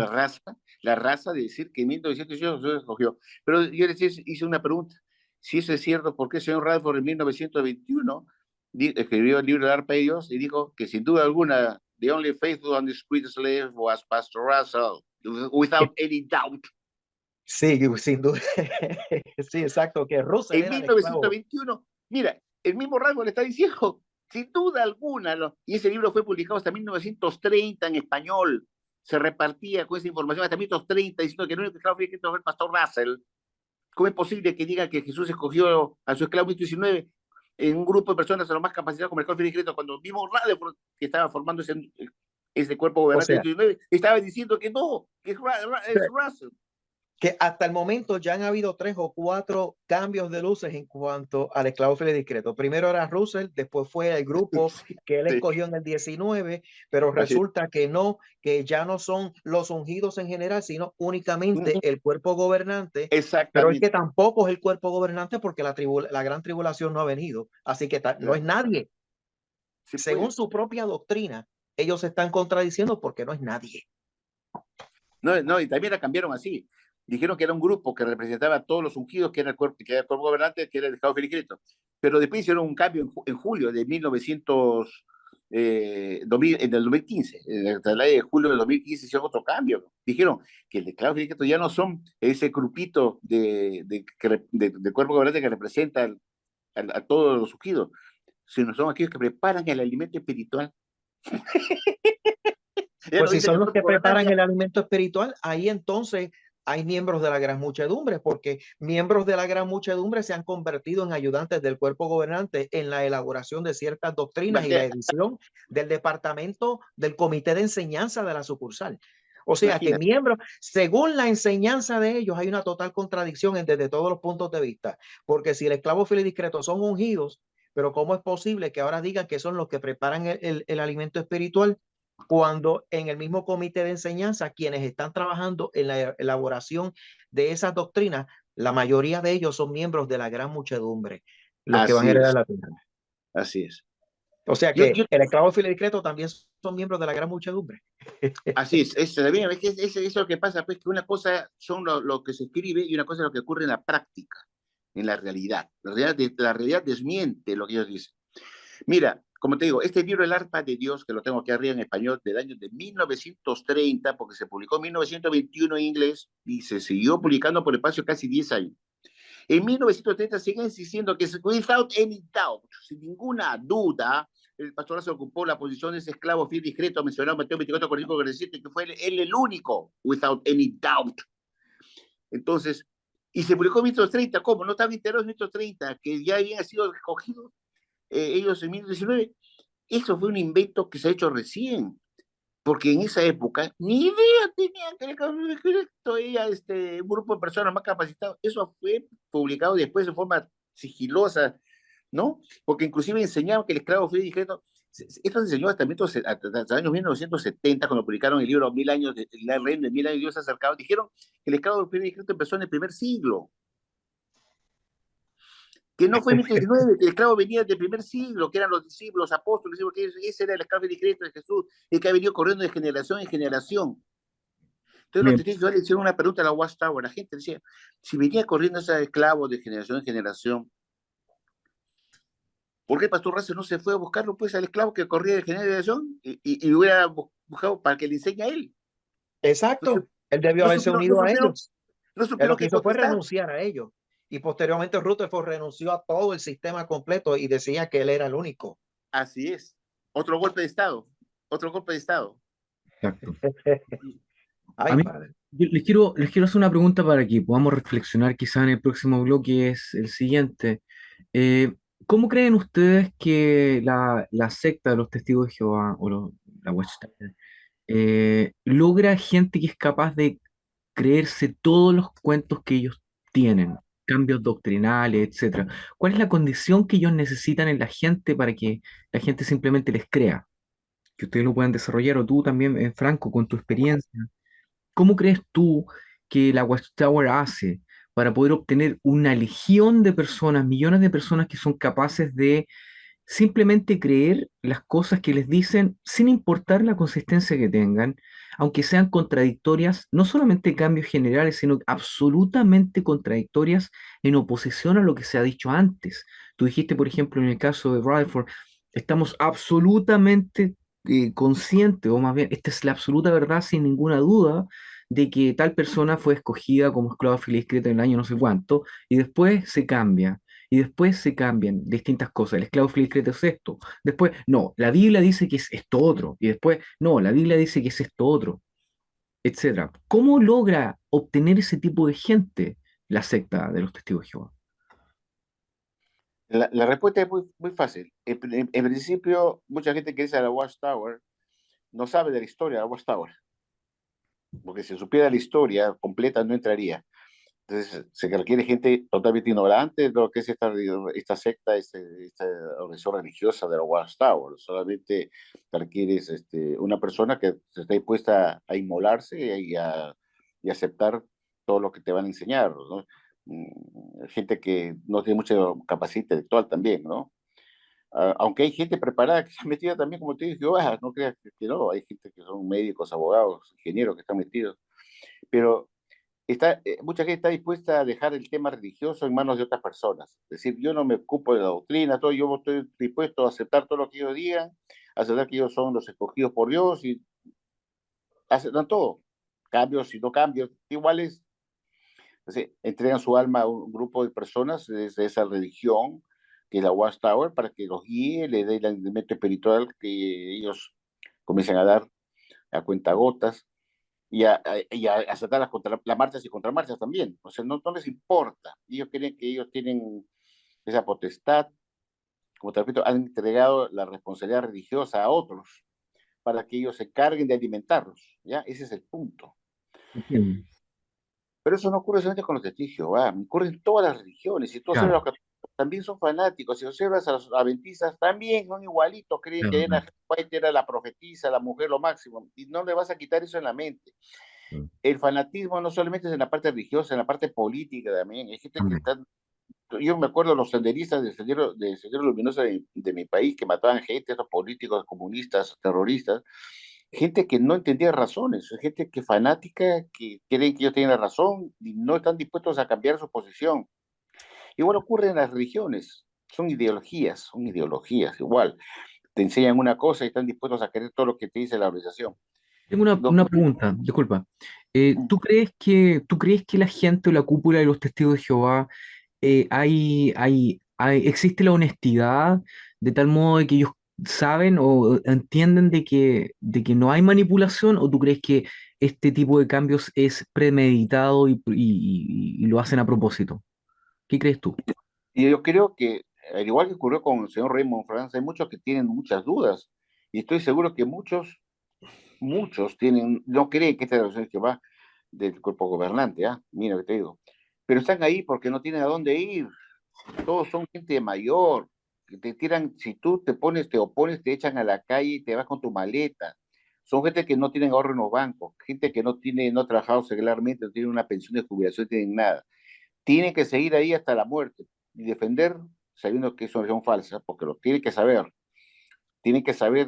la raza de decir que en 1918 se escogió. Pero yo les hice una pregunta. Si eso es cierto, ¿por qué el señor Radford en 1921 escribió el libro de Arpa de Dios y dijo que sin duda alguna, the only faithful and discreet slave was Pastor Russell, without any doubt? sí, sin duda. Sí, exacto, que Russell En era el esclavo. 1921, mira, el mismo Radford le está diciendo, sin duda alguna, ¿no? Y ese libro fue publicado hasta 1930 en español. Se repartía con esa información hasta 1930, diciendo que el único esclavo fue el pastor Russell. ¿Cómo es posible que diga que Jesús escogió a su esclavo en 19 en un grupo de personas a lo más capacitados como el esclavo discreto, cuando el mismo Radford, que estaba formando ese cuerpo O gobernante en sea, 19, estaba diciendo que no, que es Russell? que hasta el momento ya han habido 3 o 4 cambios de luces en cuanto al esclavo fiel y discreto. Primero era Russell, después fue el grupo que él Sí, escogió en el 19, pero así es. resulta que no, que ya no son los ungidos en general, sino únicamente Ujú, el cuerpo gobernante, pero es que exactamente. tampoco es el cuerpo gobernante porque la gran tribulación no ha venido, así que no es Claro. nadie. Sí, Según pues. su propia doctrina, ellos se están contradiciendo porque no es nadie. No, no, y también la cambiaron así. Dijeron que era un grupo que representaba a todos los ungidos, que era el cuerpo gobernante, que era el Estado Filicristo. Pero después hicieron un cambio en julio de 1900, 2000, en el 2015. En la ley de julio del 2015 hicieron otro cambio. Dijeron que el Estado Filicristo ya no son ese grupito de cuerpo gobernante que representa a todos los ungidos, sino son aquellos que preparan el alimento espiritual. Ya Pues no si dicen son el los cuerpo que gobernante, preparan ya. el alimento espiritual, ahí entonces hay miembros de la gran muchedumbre, porque miembros de la gran muchedumbre se han convertido en ayudantes del cuerpo gobernante en la elaboración de ciertas doctrinas y la edición del departamento del comité de enseñanza de la sucursal. O sea que Imagínate. miembros, según la enseñanza de ellos, hay una total contradicción desde todos los puntos de vista, porque si el esclavo fiel y discreto son ungidos, pero ¿cómo es posible que ahora digan que son los que preparan el alimento espiritual? Cuando en el mismo comité de enseñanza, quienes están trabajando en la elaboración de esas doctrinas, la mayoría de ellos son miembros de la gran muchedumbre, los que van a Así heredar es, la tierra. así es. O sea Yo, que yo, el esclavo fiel y discreto también son miembros de la gran muchedumbre. así es también, eso es lo que pasa, pues que una cosa son lo que se escribe y una cosa es lo que ocurre en la práctica, en la realidad. La realidad desmiente lo que ellos dicen. Mira, como te digo, este libro El arpa de Dios, que lo tengo aquí arriba en español, del año de 1930, porque se publicó en 1921 en inglés y se siguió publicando por el espacio de casi 10 años. En 1930 siguen diciendo que without any doubt, sin ninguna duda, el pastor se ocupó la posición de ese esclavo fiel discreto mencionado en Mateo 24, 45, 47, que fue él el único, without any doubt. Entonces, y se publicó en 1930, ¿cómo? No estaban enterados en 1930, que ya habían sido escogidos ellos en 1919. Eso fue un invento que se ha hecho recién, porque en esa época ni idea tenían que ella, un grupo de personas más capacitadas. Eso fue publicado después de forma sigilosa, ¿no? Porque inclusive enseñaban que el esclavo fiel y discreto, esto se enseñó hasta los años 1970, cuando publicaron el libro Mil años, el reino de 1000 años Dios acercado, dijeron que el esclavo fiel y discreto empezó en el primer siglo, que no fue en 1919, que el esclavo venía del primer siglo, que eran los discípulos, los apóstoles, que ese era el esclavo fiel y discreto de Jesús, el que ha venido corriendo de generación en generación. Entonces los Bien, testigos le hicieron una pregunta a la Watchtower. La gente decía, si venía corriendo ese esclavo de generación en generación, ¿por qué el pastor Russell no se fue a buscarlo pues al esclavo que corría de generación y hubiera buscado para que le enseñe a él? No, Exacto. Él debió no haberse supieron, no unido a supieron, ellos. no Él lo supieron que qué hizo fue contestar. renunciar a ellos. Y posteriormente Rutherford renunció a todo el sistema completo y decía que él era el único. Así es. Otro golpe de Estado. Otro golpe de Estado. exacto. A Ay, mí, padre. yo les quiero hacer una pregunta para que podamos reflexionar quizá en el próximo bloque, es el siguiente. Eh, ¿Cómo creen ustedes que la secta de los testigos de Jehová la Watchtower logra gente que es capaz de creerse todos los cuentos que ellos tienen, cambios doctrinales, etcétera? ¿Cuál es la condición que ellos necesitan en la gente para que la gente simplemente les crea? Que ustedes lo puedan desarrollar, o tú también, Franco, con tu experiencia. ¿Cómo crees tú que la Watchtower hace para poder obtener una legión de personas, millones de personas que son capaces de simplemente creer las cosas que les dicen sin importar la consistencia que tengan, aunque sean contradictorias, no solamente cambios generales, sino absolutamente contradictorias en oposición a lo que se ha dicho antes? Tú dijiste, por ejemplo, en el caso de Rutherford, estamos absolutamente conscientes, o más bien, esta es la absoluta verdad sin ninguna duda de que tal persona fue escogida como esclava fiel y discreta en el año no sé cuánto, y después se cambia. Y después se cambian distintas cosas. El esclavo fiel y discreto es esto. Después, no, la Biblia dice que es esto otro. Y después, no, la Biblia dice que es esto otro, etcétera. ¿Cómo logra obtener ese tipo de gente la secta de los testigos de Jehová? La respuesta es muy fácil. En principio, mucha gente que dice a la Watchtower no sabe de la historia de la Watchtower, porque si supiera la historia completa no entraría. Entonces, se requiere gente totalmente ignorante de lo que es esta secta, esta organización religiosa de la Watchtower. Solamente requieres una persona que esté dispuesta a inmolarse y aceptar todo lo que te van a enseñar, ¿no? Gente que no tiene mucha capacidad intelectual también, ¿no? Aunque hay gente preparada que está metida también, como te dije, no creas que no, hay gente que son médicos, abogados, ingenieros que están metidos, pero mucha gente está dispuesta a dejar el tema religioso en manos de otras personas. Es decir, yo no me ocupo de la doctrina, todo, yo estoy dispuesto a aceptar todo lo que ellos digan, aceptar que ellos son los escogidos por Dios y aceptan todo. Cambios y no cambios, iguales. Entonces, entregan su alma a un grupo de personas de esa religión, que es la Watchtower, para que los guíe, le dé el alimento espiritual que ellos comiencen a dar a cuentagotas y a aceptar las marchas y contramarchas también. O sea, no les importa. Ellos creen que ellos tienen esa potestad. Como te repito, han entregado la responsabilidad religiosa a otros para que ellos se encarguen de alimentarlos. ¿Ya? Ese es el punto. Entiendo. Pero eso no ocurre solamente con los testigos de Jehová, ocurre en todas las religiones. Si tú observas a Claro, los católicos, también son fanáticos. Si observas a los adventistas, también son igualitos. Creen claro, que claro, White era la profetisa, la mujer, lo máximo. Y no le vas a quitar eso en la mente. claro. El fanatismo no solamente es en la parte religiosa, en la parte política también. Hay gente que También. está. Yo me acuerdo de los senderistas del Sendero Luminoso de mi país que mataban gente, esos políticos comunistas, terroristas, gente que no entendía razones, gente que fanática, que creen que ellos tienen la razón y no están dispuestos a cambiar su posición. Igual ocurre en las religiones, son ideologías, igual. Te enseñan una cosa y están dispuestos a querer todo lo que te dice la organización. Tengo una pregunta, disculpa. ¿Tú crees que la gente o la cúpula de los testigos de Jehová existe la honestidad de tal modo de que ellos saben o entienden de que no hay manipulación, o tú crees que este tipo de cambios es premeditado y lo hacen a propósito? ¿Qué crees tú? Y yo creo que, al igual que ocurrió con el señor Raymond Franz, hay muchos que tienen muchas dudas. Y estoy seguro que muchos no creen que esta es la relación que va del cuerpo gobernante, ¿ah? Mira lo que te digo. Pero están ahí porque no tienen a dónde ir. Todos son gente mayor. Que te tiran, si tú te opones, te echan a la calle y te vas con tu maleta. Son gente que no tienen ahorro en los bancos, gente que no ha trabajado secularmente, no tiene una pensión de jubilación, no tienen nada. Tienen que seguir ahí hasta la muerte y defender sabiendo que es una religión falsa, porque lo tienen que saber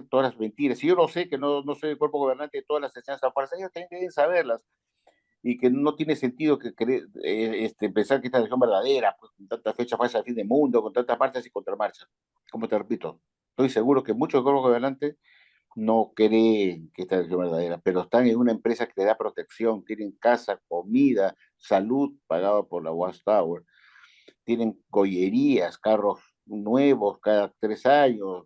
todas las mentiras. Si yo no sé que no soy el cuerpo gobernante de todas las enseñanzas falsas, ellos también deben saberlas y que no tiene sentido pensar que esta religión verdadera, pues, con tantas fechas falsas del fin del mundo, con tantas marchas y contramarchas. Como te repito, estoy seguro que muchos cuerpos gobernantes no creen que esta religión es verdadera, pero están en una empresa que le da protección, tienen casa, comida, salud pagada por la Watchtower, tienen joyerías, carros nuevos cada 3 años,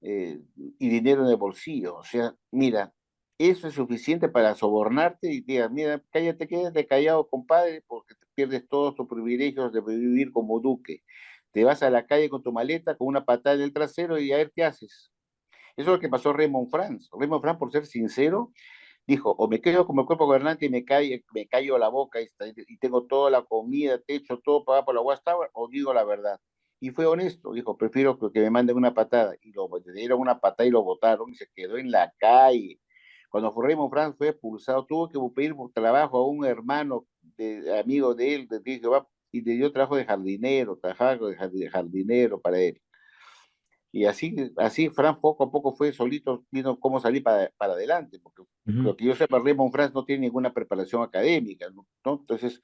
y dinero en el bolsillo. O sea, mira, eso es suficiente para sobornarte y te diga, mira, cállate, quédate callado, compadre, porque te pierdes todos tus privilegios de vivir como duque. Te vas a la calle con tu maleta, con una patada en el trasero y a ver qué haces. Eso es lo que pasó a Raymond Franz. Raymond Franz, por ser sincero, dijo, o me quedo como cuerpo gobernante y me callo la boca y tengo toda la comida, techo, todo pagado por la Watchtower, o digo la verdad. Y fue honesto, dijo, prefiero que me manden una patada. Y le dieron una patada y lo botaron y se quedó en la calle. Cuando Raymond Franz fue expulsado, tuvo que pedir por trabajo a un hermano amigo de él, de Jehová, y le dio trabajo de jardinero, trabajo de jardinero para él. Y así Franz poco a poco fue solito viendo cómo salir para adelante, porque Ujú. lo que yo sepa, Raymond Franz no tiene ninguna preparación académica, ¿no? Entonces,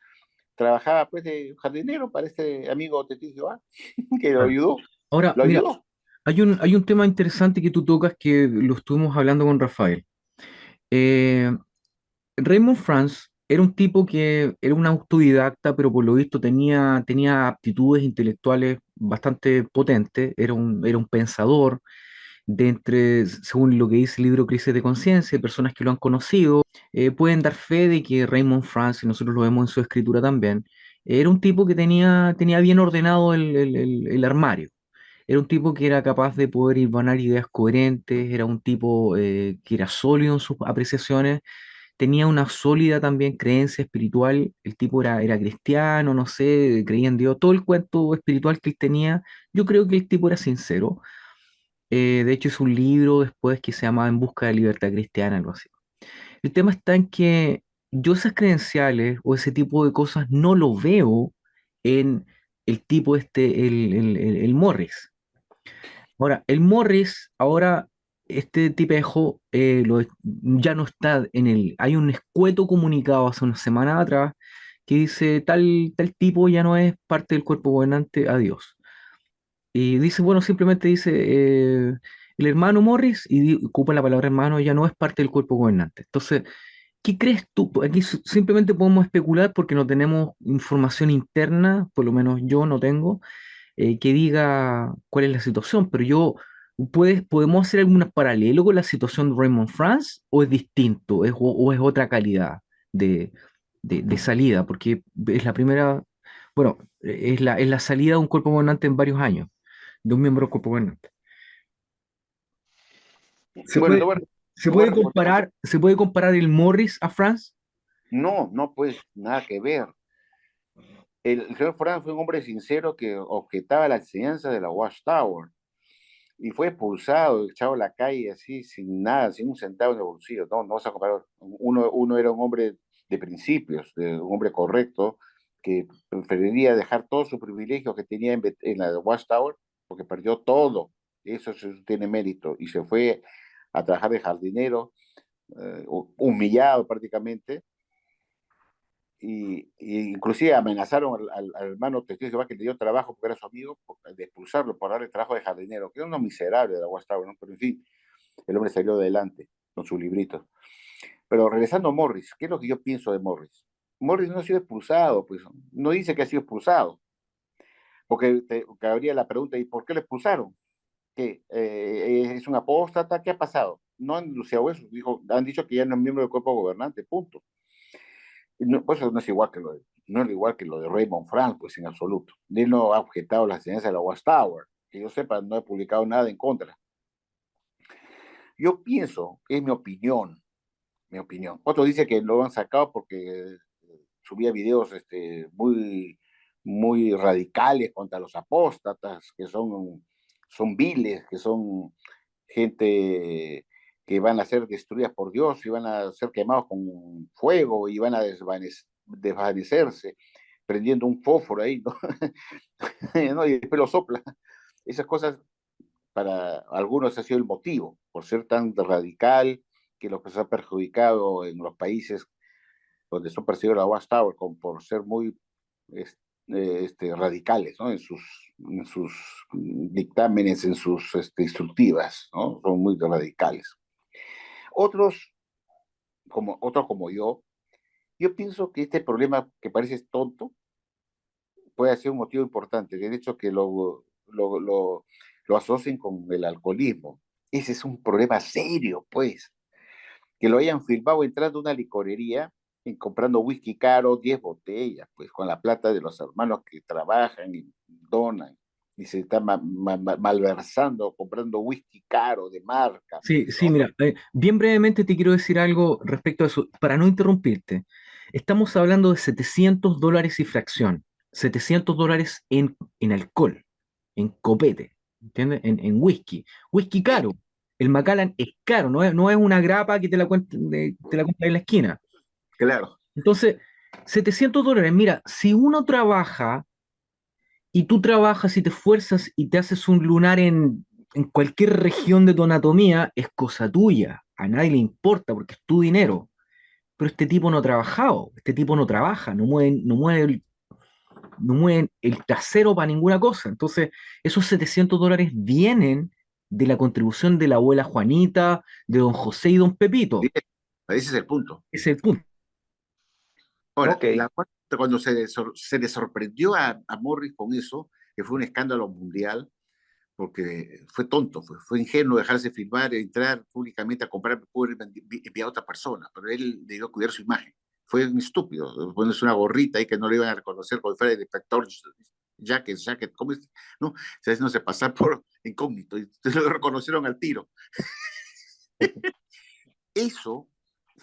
trabajaba pues de jardinero para este amigo Teti Jehová, que lo Claro. ayudó, Ahora, lo mira, ayudó. hay un tema interesante que tú tocas que lo estuvimos hablando con Rafael. Eh, Raymond Franz era un tipo que era un autodidacta, pero por lo visto tenía aptitudes intelectuales bastante potentes, era un pensador según lo que dice el libro Crisis de Conciencia, personas que lo han conocido, pueden dar fe de que Raymond Franz, y nosotros lo vemos en su escritura también, era un tipo que tenía bien ordenado el armario. Era un tipo que era capaz de poder hilvanar ideas coherentes, era un tipo que era sólido en sus apreciaciones tenía una sólida también creencia espiritual, el tipo era cristiano, no sé, creía en Dios, todo el cuento espiritual que él tenía, yo creo que el tipo era sincero. De hecho, es un libro después que se llama En busca de libertad cristiana, algo así. El tema está en que yo esas credenciales o ese tipo de cosas no lo veo en el tipo este, el Morris. Ahora, el Morris, ahora este tipejo ya no está en el... Hay un escueto comunicado hace una semana atrás que dice tal tipo ya no es parte del cuerpo gobernante, adiós. Y dice, bueno, simplemente dice, el hermano Morris, y ocupa la palabra hermano, ya no es parte del cuerpo gobernante. Entonces, ¿qué crees tú? Aquí simplemente podemos especular porque no tenemos información interna, por lo menos yo no tengo, que diga cuál es la situación, pero ¿podemos hacer algún paralelo con la situación de Raymond France o es distinto, o es otra calidad de, de salida? Porque es la primera, bueno, es la salida de un cuerpo gobernante en varios años, de un miembro del cuerpo gobernante. ¿Se Bueno, puede, te voy a responder. se puede comparar el Morris a France? No, no, pues nada que ver. El señor Frank fue un hombre sincero que objetaba la enseñanza de la Watchtower y fue expulsado, echado a la calle así, sin nada, sin un centavo en el bolsillo. No, no vas a comparar. Uno era un hombre de principios, un hombre correcto, que preferiría dejar todos sus privilegios que tenía en la Watchtower, porque perdió todo. Eso tiene mérito. Y se fue a trabajar de jardinero, humillado prácticamente, y inclusive amenazaron al hermano testigo de Jehová que le dio trabajo porque era su amigo, de expulsarlo por darle trabajo de jardinero, que era uno miserable de la Tower, ¿no? Pero en fin, el hombre salió adelante con su librito. Pero regresando a Morris, ¿qué es lo que yo pienso de Morris? Morris no ha sido expulsado, pues no dice que ha sido expulsado, porque te cabría la pregunta, ¿y por qué lo expulsaron? ¿Qué? ¿Es un apóstata? ¿Qué ha pasado? No han denunciado eso, han dicho que ya no es miembro del cuerpo gobernante, punto. No, pues eso no es igual que no es igual que lo de Raymond Frank, pues en absoluto. Él no ha objetado las enseñanzas de la Watchtower. Que yo sepa, no he publicado nada en contra. Yo pienso, es mi opinión. Otro dice que lo han sacado porque subía videos muy radicales contra los apóstatas, que son viles, que son gente que van a ser destruidas por Dios y van a ser quemados con fuego y van a desvanecerse, prendiendo un fósforo ahí, ¿no? ¿No? Y después lo sopla. Esas cosas para algunos ha sido el motivo, por ser tan radical, que lo que se ha perjudicado en los países donde son perseguidos la Watchtower, por ser muy radicales, ¿no? En sus dictámenes, en sus instructivas, ¿no? Son muy radicales. Otros otros como yo pienso que este problema que parece tonto puede ser un motivo importante. De hecho, que lo asocien con el alcoholismo. Ese es un problema serio, pues. Que lo hayan filmado entrando a una licorería y comprando whisky caro, 10 botellas, pues con la plata de los hermanos que trabajan y donan. Y se está malversando, comprando whisky caro de marca, Sí, pues, sí, ¿no? mira, bien brevemente te quiero decir algo respecto a eso, para no interrumpirte. Estamos hablando de $700 y fracción, $700 en alcohol, en copete, ¿entiendes? En whisky. Whisky caro. El Macallan es caro, no es una grapa que te la compras en la esquina. Claro. Entonces, $700, mira, si uno trabaja y tú trabajas y te esfuerzas y te haces un lunar en cualquier región de tu anatomía, es cosa tuya. A nadie le importa porque es tu dinero. Pero este tipo no ha trabajado, este tipo no trabaja, no mueve el trasero para ninguna cosa. Entonces, esos $700 vienen de la contribución de la abuela Juanita, de don José y don Sí, Pepito. ese es el punto. Ese es el punto. Ahora, Ok, cuando se le sorprendió a Morris con eso, que fue un escándalo mundial, porque fue tonto, fue ingenuo dejarse filmar, entrar públicamente a comprar, poder enviar a otra persona, pero él debió cuidar su imagen. Fue un estúpido, ponerse una gorrita ahí que no le iban a reconocer como fuera el inspector Jacket, ¿cómo es? No, se haciéndose pasar por incógnito y lo reconocieron al tiro. Eso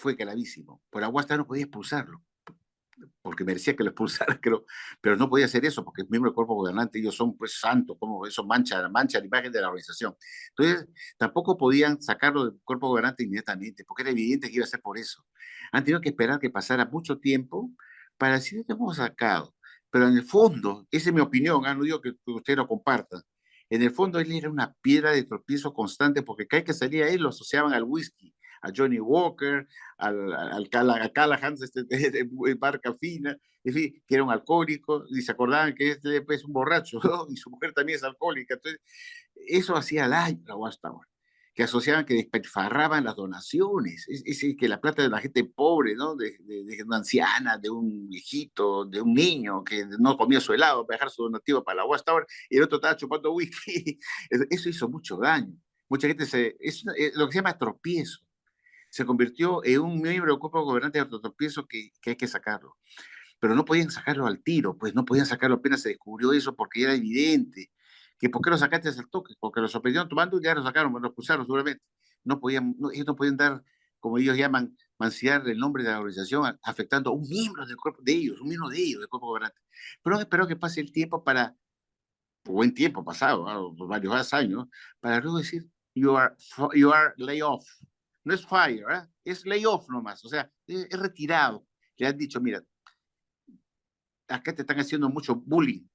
fue gravísimo. Por Aguasta no podía expulsarlo, porque merecía que lo expulsaran, creo, pero no podía hacer eso porque es miembro del cuerpo gobernante, ellos son pues santos, como eso mancha la imagen de la organización. Entonces, tampoco podían sacarlo del cuerpo gobernante inmediatamente, porque era evidente que iba a ser por eso. Han tenido que esperar que pasara mucho tiempo para decir que hemos sacado. Pero en el fondo, esa es mi opinión, no digo que usted lo comparta. En el fondo, él era una piedra de tropiezo constante porque cada que salía él lo asociaban al whisky, a Johnny Walker, al Callahan, de barca fina, en fin, que era un alcohólico, y se acordaban que este es un borracho, ¿no? Y su mujer también es alcohólica. Entonces, eso hacía daño a Watchtower, que asociaban que despilfarraban las donaciones, es que la plata de la gente pobre, ¿no? De una anciana, de un viejito, de un niño que no comía su helado para dejar su donativo para la Watchtower y el otro estaba chupando whisky. Eso hizo mucho daño. Mucha gente es lo que se llama tropiezo, se convirtió en un miembro del cuerpo gobernante de autotropiezo que hay que sacarlo. Pero no podían sacarlo al tiro, pues no podían sacarlo apenas se descubrió eso porque era evidente. Que ¿por qué lo sacaste al toque? Porque lo sorprendieron tomando y ya lo sacaron, lo expulsaron seguramente. No podían, ellos no podían dar, como ellos llaman, manciar el nombre de la organización afectando a un miembro del cuerpo de ellos, un miembro de ellos, del cuerpo gobernante. Pero han esperado que pase el tiempo para, buen tiempo pasado, varios años, para luego decir, you are lay off. No es fire, ¿eh? Es lay off nomás, o sea, es retirado. Le han dicho, mira, acá te están haciendo mucho bullying.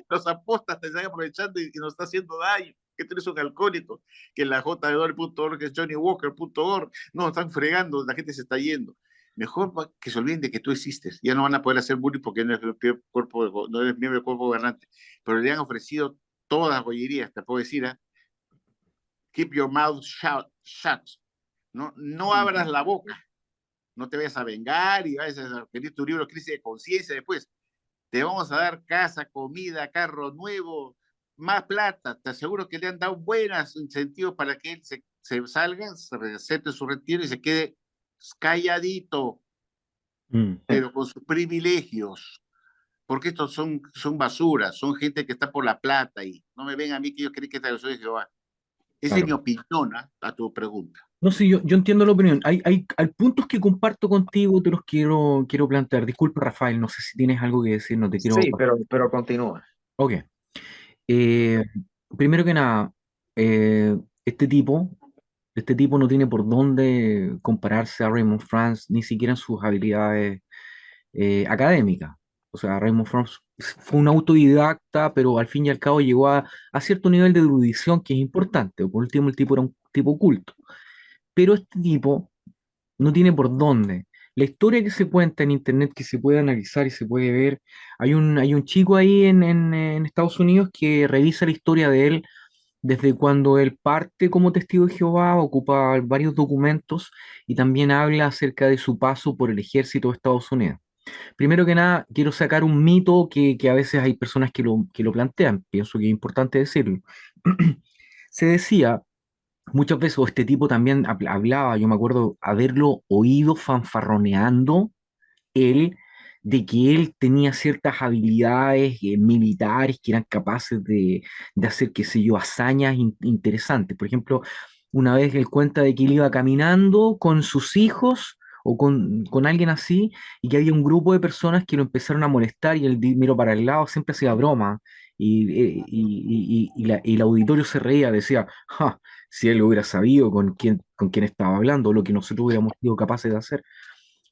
Los apostas te están aprovechando y nos está haciendo daño. Que tú eres un alcohólico, que la jw.org, que es johnny.walker.org, no, están fregando, la gente se está yendo. Mejor que se olviden de que tú existes. Ya no van a poder hacer bullying porque no eres, no eres miembro del cuerpo gobernante. Pero le han ofrecido todas las bollerías, te puedo decir, ¿eh? Keep your mouth shut. No abras la boca. No te vayas a vengar y vayas a pedir tu libro Crisis de Conciencia después. Te vamos a dar casa, comida, carro nuevo, más plata. Te aseguro que le han dado buenos incentivos para que él se salga, se acepte su retiro y se quede calladito, pero con sus privilegios. Porque estos son basuras, son gente que está por la plata y no me ven a mí que yo creo que esta soy de Jehová. Esa es Claro. mi opinión a tu pregunta. No sé, yo entiendo la opinión. Hay puntos que comparto contigo, te los quiero plantear. Disculpa, Rafael, no sé si tienes algo que decir, no te quiero... Sí, pero continúa. Ok. Eh, Primero que nada, eh, este tipo, este tipo no tiene por dónde compararse a Raymond Franz, ni siquiera en sus habilidades académicas. O sea, Raymond Franz fue un autodidacta, pero al fin y al cabo llegó a cierto nivel de erudición que es importante. Por último, el tipo era un tipo culto. Pero este tipo no tiene por dónde. La historia que se cuenta en internet, que se puede analizar y se puede ver, hay un chico ahí en Estados Unidos que revisa la historia de él desde cuando él parte como testigo de Jehová, ocupa varios documentos y también habla acerca de su paso por el ejército de Estados Unidos. Primero que nada, quiero sacar un mito que a veces hay personas que lo plantean, pienso que es importante decirlo. Se decía muchas veces, o este tipo también hablaba, yo me acuerdo haberlo oído fanfarroneando él, de que él tenía ciertas habilidades militares que eran capaces de hacer, qué sé yo, hazañas interesantes. Por ejemplo, una vez él cuenta de que él iba caminando con sus hijos o con alguien así, y que había un grupo de personas que lo empezaron a molestar y él miró para el lado, siempre hacía broma. Y el auditorio se reía, decía, "Ja, si él hubiera sabido con quién estaba hablando, lo que nosotros hubiéramos sido capaces de hacer",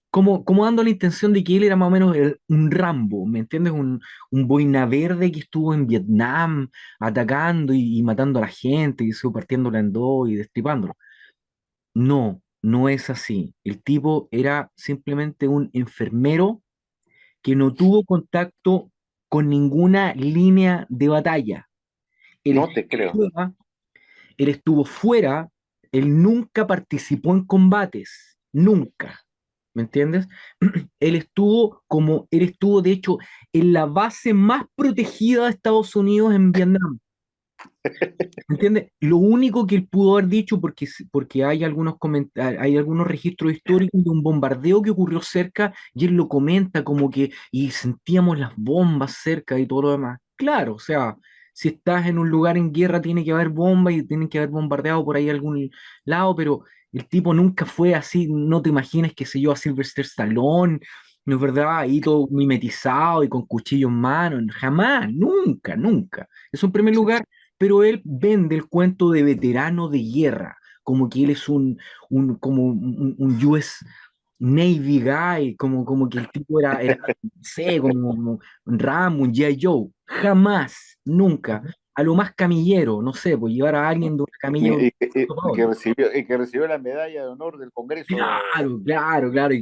como dando la intención de que él era más o menos un Rambo, ¿me entiendes? Un boina verde que estuvo en Vietnam atacando y matando a la gente, y estuvo partiéndola en dos y destripándolo. No, no es así. El tipo era simplemente un enfermero que no tuvo contacto con ninguna línea de batalla. Él No estuvo te creo. fuera, él estuvo fuera, él nunca participó en combates, nunca. ¿Me entiendes? Él estuvo, de hecho, en la base más protegida de Estados Unidos en Vietnam. ¿Me entiendes? Lo único que él pudo haber dicho, porque hay algunos registros históricos de un bombardeo que ocurrió cerca, y él lo comenta como que, y sentíamos las bombas cerca y todo lo demás. Claro, o sea, si estás en un lugar en guerra, tiene que haber bombas y tienen que haber bombardeado por ahí algún lado, pero El tipo nunca fue así, no te imaginas, qué sé yo, a Sylvester Stallone, ¿no es verdad? Ahí todo mimetizado y con cuchillo en mano, jamás, nunca, nunca. Eso en primer Sí, lugar, pero él vende el cuento de veterano de guerra, como que él es como un US Navy guy, como que el tipo era, no sé, como un Rambo, un G.I. Joe. Jamás, nunca. A lo más camillero, no sé, pues llevar a alguien de una camilla y que recibió la medalla de honor del Congreso. claro, claro, claro, y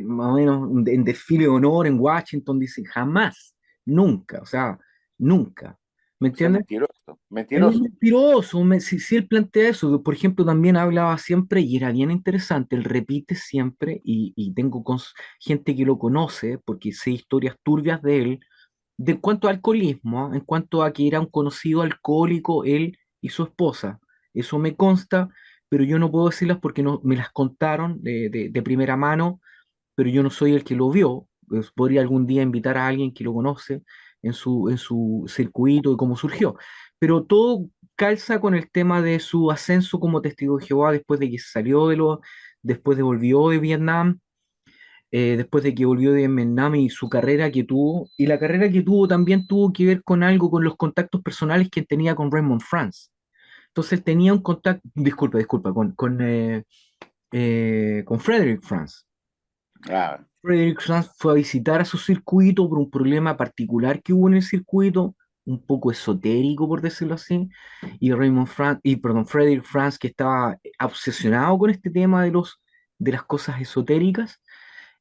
más o menos en desfile de honor en Washington dice jamás, nunca, o sea, nunca. ¿Me O sea, entiendes? mentiroso, Él es mentiroso. mentiroso, si él plantea eso, por ejemplo, también hablaba siempre, y era bien interesante, él repite siempre, y tengo gente que lo conoce, porque sé historias turbias de él, de en cuanto a alcoholismo, ¿ah? En cuanto a que era un conocido alcohólico, él y su esposa. Eso me consta, pero yo no puedo decirlas porque no, me las contaron de primera mano, pero yo no soy el que lo vio. Pues podría algún día invitar a alguien que lo conoce en su circuito y cómo surgió. Pero todo calza con el tema de su ascenso como testigo de Jehová después de que salió después de volvió de Vietnam, después de que volvió de Vietnam y su carrera que tuvo, y la carrera que tuvo también tuvo que ver con algo, con los contactos personales que tenía con Raymond France. Entonces él tenía un contacto, disculpa, con Frederick France. Ah, Frederick France fue a visitar a su circuito por un problema particular que hubo en el circuito, un poco esotérico, por decirlo así, y Frederick France, que estaba obsesionado con este tema de las cosas esotéricas,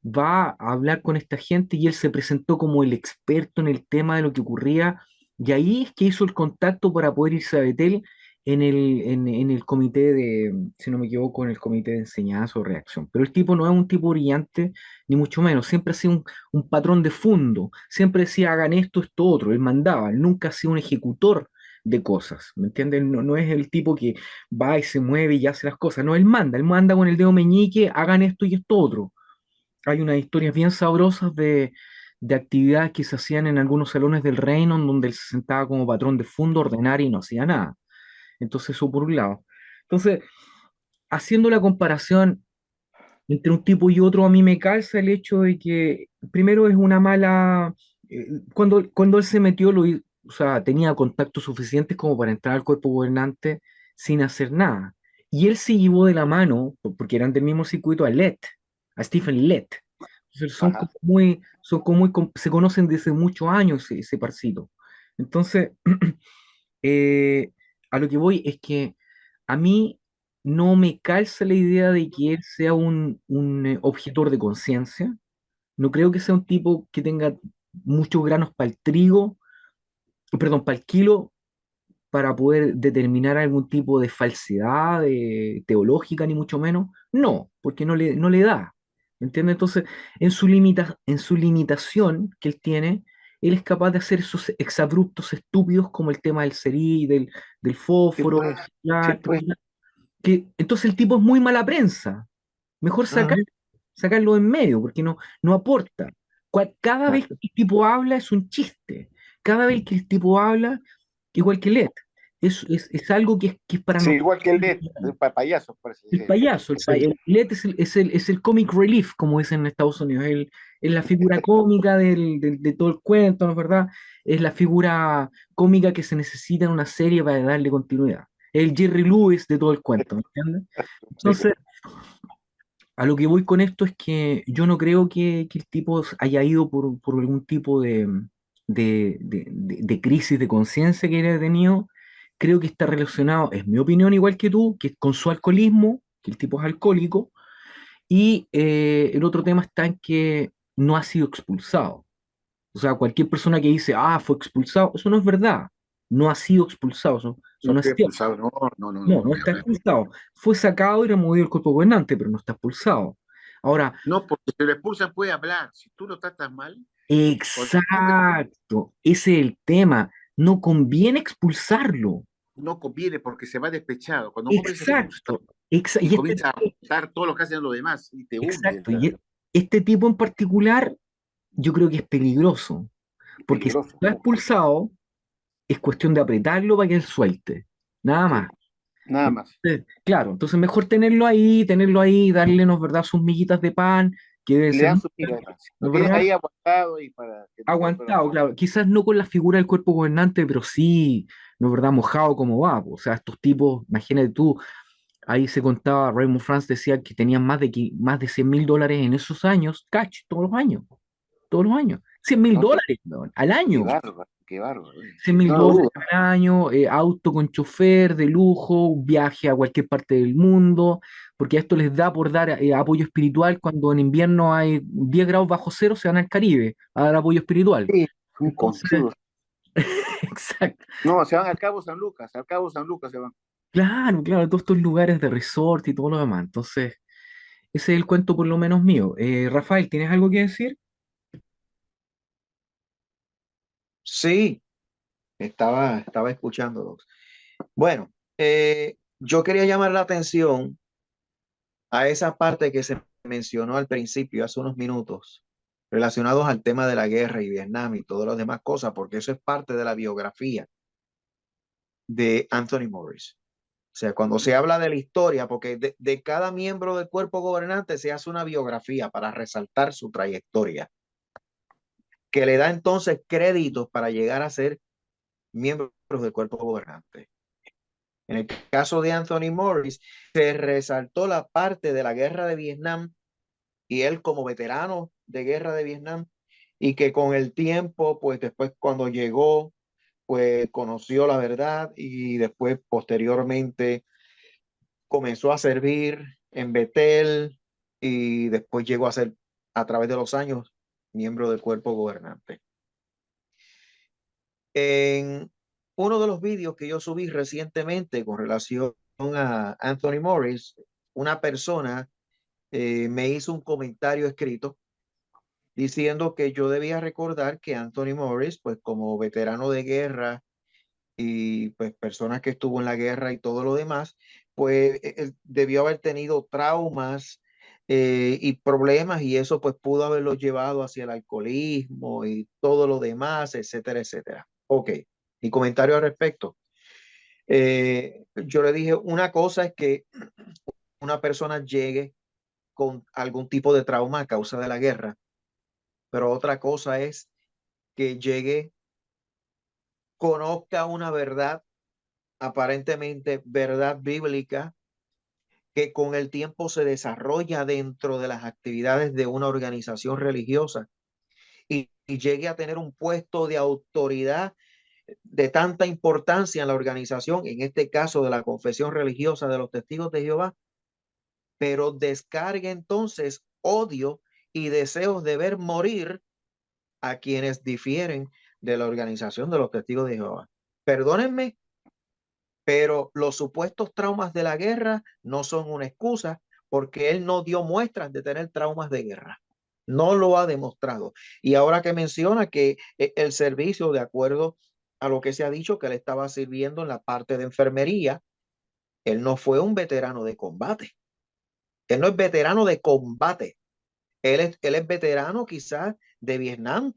va a hablar con esta gente y él se presentó como el experto en el tema de lo que ocurría, y ahí es que hizo el contacto para poder irse a Betel en el comité si no me equivoco, en el comité de enseñanza o reacción. Pero el tipo no es un tipo brillante, ni mucho menos, siempre ha sido un patrón de fondo, siempre decía hagan esto, esto, otro, él mandaba, él nunca ha sido un ejecutor de cosas, ¿me entiendes? No, no es el tipo que va y se mueve y hace las cosas, no, él manda con el dedo meñique, hagan esto y esto otro. Hay unas historias bien sabrosas de actividades que se hacían en algunos salones del reino, en donde él se sentaba como patrón de fondo, a ordenar y no hacía nada. Entonces, eso por un lado. Entonces, haciendo la comparación entre un tipo y otro, a mí me calza el hecho de que, primero, es una mala. Cuando él se metió, o sea, tenía contactos suficientes como para entrar al cuerpo gobernante sin hacer nada. Y él se llevó de la mano, porque eran del mismo circuito, a Stephen Lett. Entonces ajá. se conocen desde muchos años ese parcito. Entonces, eh, a lo que voy es que a mí no me calza la idea de que él sea un objetor de conciencia. No creo que sea un tipo que tenga muchos granos para el trigo, perdón, para el kilo, para poder determinar algún tipo de falsedad teológica, ni mucho menos. No, porque no le da. ¿Me entiendes? Entonces, en su limitación que él tiene, él es capaz de hacer esos exabruptos estúpidos como el tema del cerí, del Sí, fósforo, pues, sí, ya, pues. que entonces el tipo es muy mala prensa. Mejor Ujú. sacarlo en medio, porque no aporta. Cada vez que el tipo habla es un chiste. Cada vez que el tipo habla, igual que Led, es algo que es para Sí, nosotros. igual que el payaso, parece. El payaso, Sí. el Led es el comic relief, como dicen en Estados Unidos. Es la figura cómica de todo el cuento, ¿no es verdad? Es la figura cómica que se necesita en una serie para darle continuidad. El Jerry Lewis de todo el cuento, ¿me entiendes? Sí. Entonces, a lo que voy con esto es que yo no creo que el tipo haya ido por algún tipo de crisis de conciencia que haya tenido. Creo que está relacionado, es mi opinión igual que tú, que con su alcoholismo, que el tipo es alcohólico, y el otro tema está en que no ha sido expulsado. O sea, cualquier persona que dice, fue expulsado, eso no es verdad. No ha sido expulsado, eso No no es fui cierto. expulsado, no, no, no, no, No, no, no voy a está hablar. expulsado. Fue sacado y removido el cuerpo gobernante, pero no está expulsado. Ahora, No, porque si lo expulsan puede hablar. Si tú lo tratas mal, cuando exacto, ese es el tema. No conviene expulsarlo. no conviene porque se va despechado. Cuando un hombre es expulsado Exacto, y comienza a contar todo lo que hacen los demás y te hunde, exacto. Este tipo en particular, yo creo que es peligroso, es porque si peligroso. está expulsado, es cuestión de apretarlo para que él suelte. Nada Sí, más. Nada más. Claro, entonces mejor tenerlo ahí, darle, ¿no es verdad?, sus miguitas de pan, que debe Y le ser, dan ¿no su pica además. es Lo tienen verdad? ahí aguantado y para que no golpeen los Aguantado, demás. claro. Quizás no con la figura del cuerpo gobernante, pero sí, ¿no es verdad?, mojado como va, po. O sea, estos tipos, imagínate tú, ahí se contaba, Raymond France decía que tenían más de $100.000 en esos años, cash, todos los años. cien mil No, dólares, weón, al qué año. bárbaro, qué bárbaro. cien Sí, mil no lo dólares dudo. al año, auto con chofer de lujo, un viaje a cualquier parte del mundo, porque a esto les da por dar apoyo espiritual cuando en invierno hay 10 grados bajo cero, se van al Caribe a dar apoyo espiritual. Sí, son Entonces, conchudos. exacto. No, se van al Cabo San Lucas, al Cabo San Lucas se van. Claro, claro, todos estos lugares de resort y todo lo demás. Entonces, ese es el cuento por lo menos mío. Rafael, ¿tienes algo que decir? Sí, estaba escuchándolos. Bueno, yo quería llamar la atención a esa parte que se mencionó al principio, hace unos minutos, relacionados al tema de la guerra y Vietnam y todas las demás cosas, porque eso es parte de la biografía de Anthony Morris. O sea, cuando se habla de la historia, porque de cada miembro del cuerpo gobernante se hace una biografía para resaltar su trayectoria, que le da entonces créditos para llegar a ser miembros del cuerpo gobernante. En el caso de Anthony Morris, se resaltó la parte de la guerra de Vietnam y él como veterano de guerra de Vietnam y que con el tiempo, pues después cuando llegó, pues conoció la verdad y después posteriormente comenzó a servir en Betel y después llegó a ser a través de los años miembro del cuerpo gobernante. En uno de los vídeos que yo subí recientemente con relación a Anthony Morris, una persona me hizo un comentario escrito diciendo que yo debía recordar que Anthony Morris, pues como veterano de guerra y pues persona que estuvo en la guerra y todo lo demás, pues él debió haber tenido traumas y problemas y eso pues pudo haberlo llevado hacia el alcoholismo y todo lo demás, etcétera, etcétera. Ok, mi comentario al respecto. Yo le dije, una cosa es que una persona llegue con algún tipo de trauma a causa de la guerra, pero otra cosa es que llegue, conozca una verdad, aparentemente verdad bíblica, que con el tiempo se desarrolla dentro de las actividades de una organización religiosa y llegue a tener un puesto de autoridad de tanta importancia en la organización, en este caso de la confesión religiosa de los testigos de Jehová, pero descargue entonces odio y deseos de ver morir a quienes difieren de la organización de los testigos de Jehová. Perdónenme, pero los supuestos traumas de la guerra no son una excusa porque él no dio muestras de tener traumas de guerra. No lo ha demostrado. Y ahora que menciona que el servicio, de acuerdo a lo que se ha dicho, que él estaba sirviendo en la parte de enfermería, él no fue un veterano de combate. Él no es veterano de combate. Él es veterano quizás de Vietnam.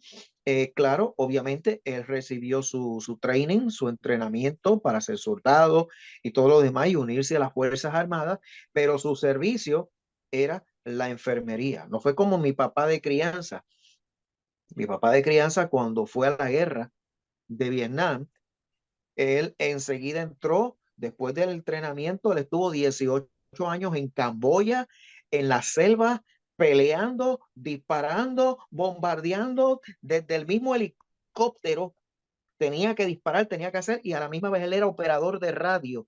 Claro, obviamente él recibió su training, su entrenamiento para ser soldado y todo lo demás y unirse a las Fuerzas Armadas, pero su servicio era la enfermería. No fue como mi papá de crianza. Mi papá de crianza cuando fue a la guerra de Vietnam, él enseguida entró, después del entrenamiento, él estuvo 18 años en Camboya, en la selva, peleando, disparando, bombardeando, desde el mismo helicóptero tenía que disparar, tenía que hacer, y a la misma vez él era operador de radio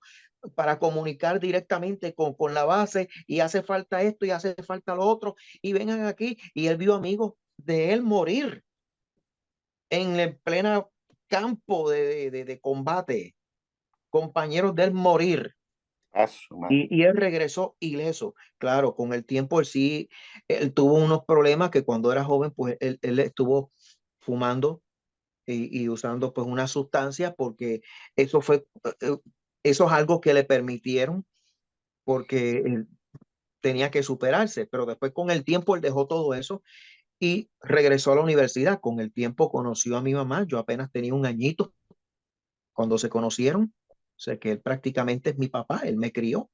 para comunicar directamente con la base, y hace falta esto y hace falta lo otro, y vengan aquí, y él vio amigos de él morir en el pleno campo de combate, compañeros de él morir. A su madre. Y él regresó ileso. Claro, con el tiempo él sí, él tuvo unos problemas que cuando era joven, pues él estuvo fumando y usando pues una sustancia porque eso fue, eh, eso es algo que le permitieron porque él tenía que superarse, pero después con el tiempo él dejó todo eso y regresó a la universidad. Con el tiempo conoció a mi mamá, yo apenas tenía un añito cuando se conocieron sea que él prácticamente es mi papá, él me crió.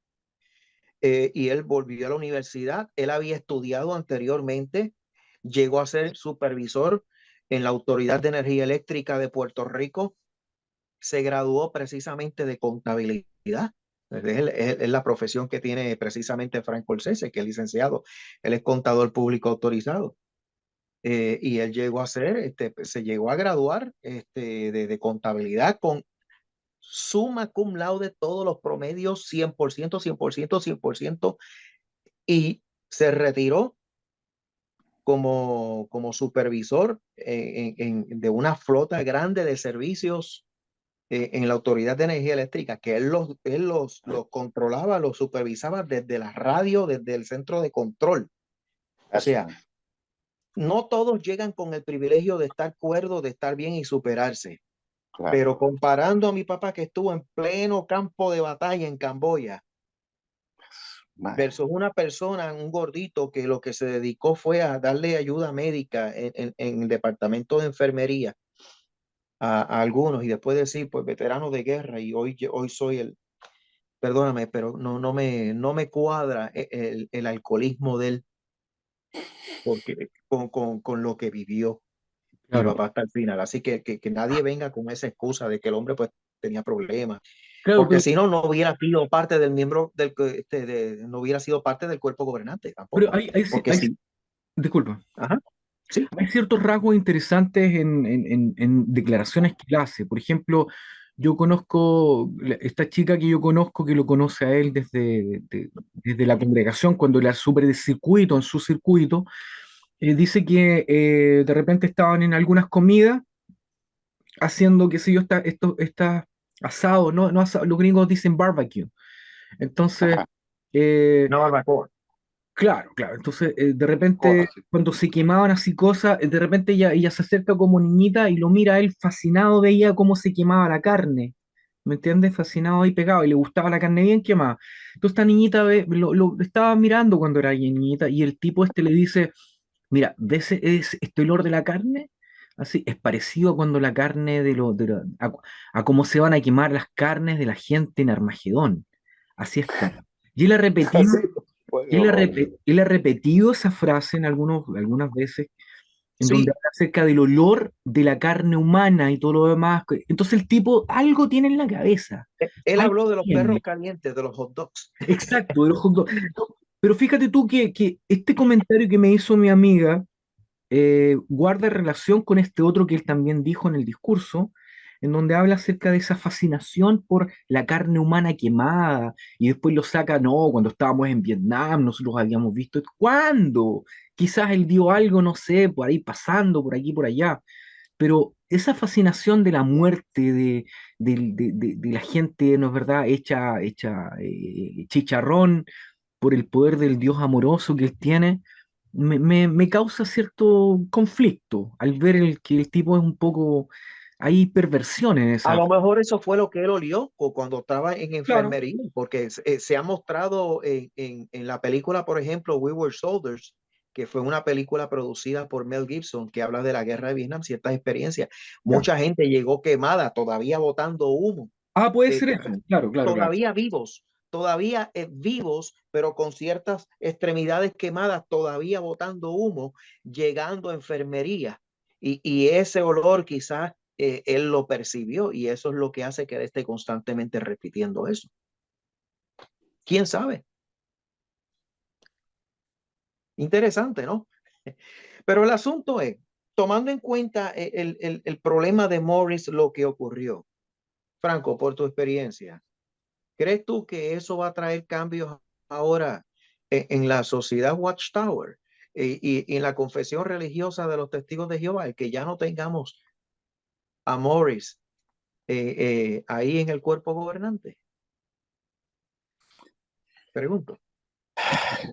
Y él volvió a la universidad. Él había estudiado anteriormente, llegó a ser supervisor en la Autoridad de Energía Eléctrica de Puerto Rico, se graduó precisamente de contabilidad. Es la profesión que tiene precisamente Franco Olcese, que es licenciado. Él es contador público autorizado. Y él llegó a ser, se llegó a graduar de contabilidad con summa cum laude, todos los promedios, 100%, 100%, 100%, y se retiró como supervisor de una flota grande de servicios en la Autoridad de Energía Eléctrica, que los controlaba, los supervisaba desde la radio, desde el centro de control. O sea, no todos llegan con el privilegio de estar cuerdos, de estar bien y superarse. Claro. Pero comparando a mi papá que estuvo en pleno campo de batalla en Camboya, versus una persona, un gordito, que lo que se dedicó fue a darle ayuda médica en el departamento de enfermería a algunos, y después decir, pues veterano de guerra, y hoy soy perdóname, pero no me cuadra el alcoholismo de él, porque con lo que vivió mi Claro, papá hasta el final. Así que nadie venga con esa excusa de que el hombre pues tenía problemas, claro, porque si no, no hubiera sido parte del miembro no hubiera sido parte del cuerpo gobernante pero tampoco. Porque hay, sí, disculpa, ajá, sí, hay ciertos rasgos interesantes en declaraciones que él hace. Por ejemplo, yo conozco, esta chica que yo conozco, que lo conoce a él desde la congregación, cuando era súper de circuito, en su circuito, dice que de repente estaban en algunas comidas haciendo, qué sé yo, estas asados, no asado, los gringos dicen barbecue. Entonces, Ajá. eh, una barbacoa. claro, claro. Entonces, de repente, Coja, sí. cuando se quemaban así cosas, de repente ella se acerca como niñita y lo mira a él fascinado, veía cómo se quemaba la carne. ¿Me entiendes? Fascinado ahí pegado y le gustaba la carne bien quemada. Entonces, esta niñita lo estaba mirando cuando era ahí niñita y el tipo le dice, mira, ¿ves este olor de la carne? Así, es parecido a cuando la carne a cómo se van a quemar las carnes de la gente en Armagedón. Así está. Y él ha repetido Así, pues, horror. él ha repetido esa frase algunas veces, en donde Sí, habla acerca del olor de la carne humana y todo lo demás. Entonces el tipo algo tiene en la cabeza. él Algo habló de los perros tiene. calientes, de los hot dogs. Exacto, de los hot dogs. Pero fíjate tú que este comentario que me hizo mi amiga guarda relación con este otro que él también dijo en el discurso, en donde habla acerca de esa fascinación por la carne humana quemada, y después lo saca, no, cuando estábamos en Vietnam, nosotros habíamos visto, ¿cuándo? Quizás él dio algo, no sé, por ahí pasando, por aquí, por allá, pero esa fascinación de la muerte, de la gente, ¿no es verdad?, hecha chicharrón por el poder del Dios amoroso que él tiene, me causa cierto conflicto al ver que el tipo es un poco, hay perversión en A esa. lo mejor eso fue lo que él olió cuando estaba en Claro, enfermería, porque se ha mostrado en la película, por ejemplo, We Were Soldiers, que fue una película producida por Mel Gibson, que habla de la guerra de Vietnam, ciertas experiencias. ya. Mucha gente llegó quemada, todavía botando humo, Ah, puede eh, ser eso. Claro, claro, claro. todavía vivos, pero con ciertas extremidades quemadas, todavía botando humo, llegando a enfermería. Y ese olor quizás él lo percibió, y eso es lo que hace que él esté constantemente repitiendo eso. ¿Quién sabe? Interesante, ¿no? Pero el asunto es, tomando en cuenta el problema de Morris, lo que ocurrió, Franco, por tu experiencia, ¿crees tú que eso va a traer cambios ahora en la sociedad Watchtower y en la confesión religiosa de los testigos de Jehová, el que ya no tengamos a Morris ahí en el cuerpo gobernante? Pregunto.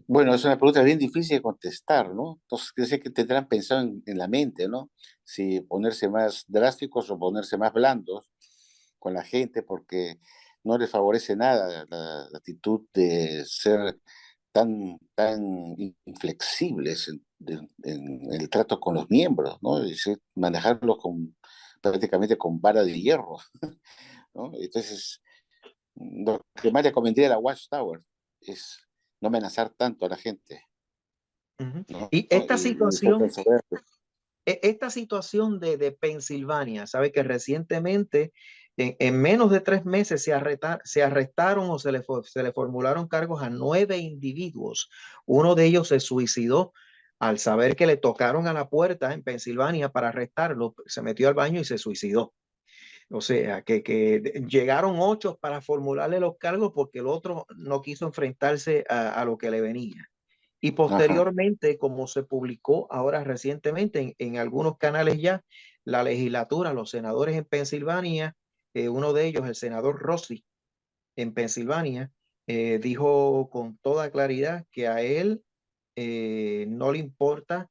Bueno, es una pregunta bien difícil de contestar, ¿no? Entonces, yo sé que tendrán pensado en la mente, ¿no? Si ponerse más drásticos o ponerse más blandos con la gente, porque no les favorece nada la actitud de ser tan inflexibles en el trato con los miembros, ¿no? Es decir, manejarlos prácticamente con vara de hierro, ¿no? Entonces, Lo que más le convendría a la Watchtower es no amenazar tanto a la gente, Ujú. ¿no? Y Y enfocan sobre eso. esta situación de Pensilvania, sabe que recientemente, en menos de 3 meses, se arrestaron o se le formularon cargos a 9 individuos. Uno de ellos se suicidó al saber que le tocaron a la puerta en Pensilvania para arrestarlo. Se metió al baño y se suicidó. O sea, que llegaron 8 para formularle los cargos porque el otro no quiso enfrentarse a lo que le venía. Y Ajá, posteriormente, como se publicó ahora recientemente en algunos canales ya, la legislatura, los senadores en Pensilvania, uno de ellos, el senador Rossi en Pensilvania, dijo con toda claridad que a él no le importa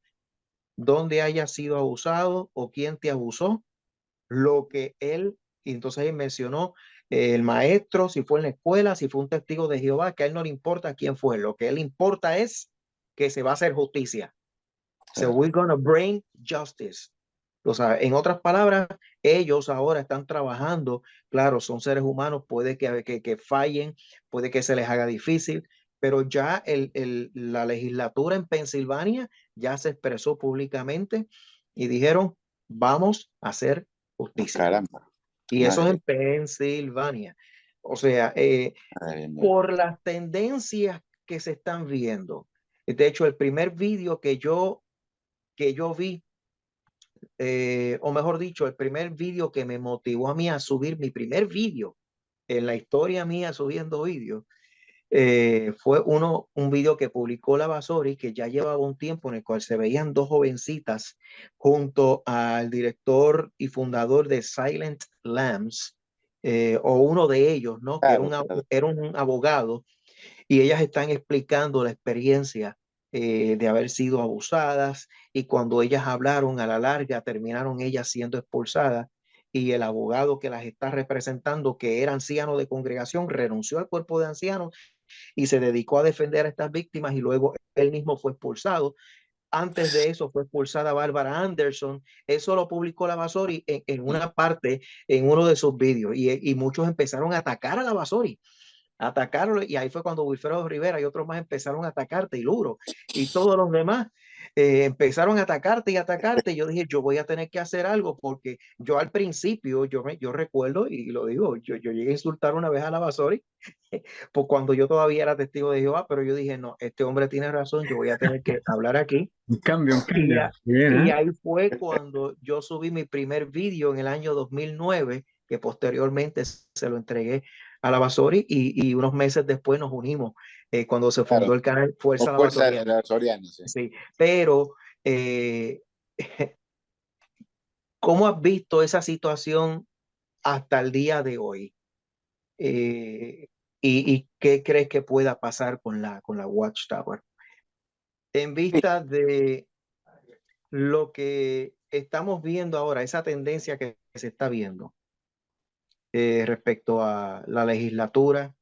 dónde haya sido abusado o quién te abusó, lo que él, y entonces él mencionó el maestro, si fue en la escuela, si fue un testigo de Jehová, que a él no le importa quién fue, lo que él importa es que se va a hacer justicia. So claro. we're gonna bring justice. O sea, en otras palabras, ellos ahora están trabajando, claro, son seres humanos, puede que fallen, puede que se les haga difícil, pero ya la legislatura en Pensilvania ya se expresó públicamente y dijeron, vamos a hacer justicia. Caramba, Y eso es en madre, Pensilvania. O sea, madre mía. por las tendencias que se están viendo. De hecho, el primer vídeo que yo vi, o mejor dicho, el primer vídeo que me motivó a mí a subir mi primer vídeo en la historia mía subiendo vídeos, fue un vídeo que publicó la Basori, que ya llevaba un tiempo en el cual se veían dos jovencitas junto al director y fundador de Silent Lambs, o uno de ellos, ¿no? Que era Claro, claro. era un abogado, y ellas están explicando la experiencia de haber sido abusadas, y cuando ellas hablaron a la larga terminaron ellas siendo expulsadas, y el abogado que las está representando, que era anciano de congregación, renunció al cuerpo de ancianos y se dedicó a defender a estas víctimas, y luego él mismo fue expulsado. Antes de eso fue expulsada Bárbara Anderson. Eso lo publicó la Basori en una parte, en uno de sus vídeos, y muchos empezaron a atacar a la Basori, atacarlo, y ahí fue cuando Wilfredo Rivera y otros más empezaron a atacarte, y Luro y todos los demás empezaron a atacarte y atacarte. Y yo dije, yo voy a tener que hacer algo, porque yo al principio, yo recuerdo y lo digo, yo llegué a insultar una vez a la Basori por cuando yo todavía era testigo de Jehová, pero yo dije, no, este hombre tiene razón, yo voy a tener que hablar aquí. Un cambio, un Y, cambio. Bien, y ¿eh? ahí fue cuando yo subí mi primer vídeo en el año 2009, que posteriormente se lo entregué a la Basori, y unos meses después nos unimos cuando se fundó Claro. el canal O Fuerza fuerza de Lavatoriana. la Soriana, sí. Sí, pero eh, ¿cómo has visto esa situación hasta el día de hoy? Eh, y qué crees que pueda pasar con la Watchtower en Sí, vista de lo que estamos viendo ahora, esa tendencia que se está viendo respecto a la legislatura,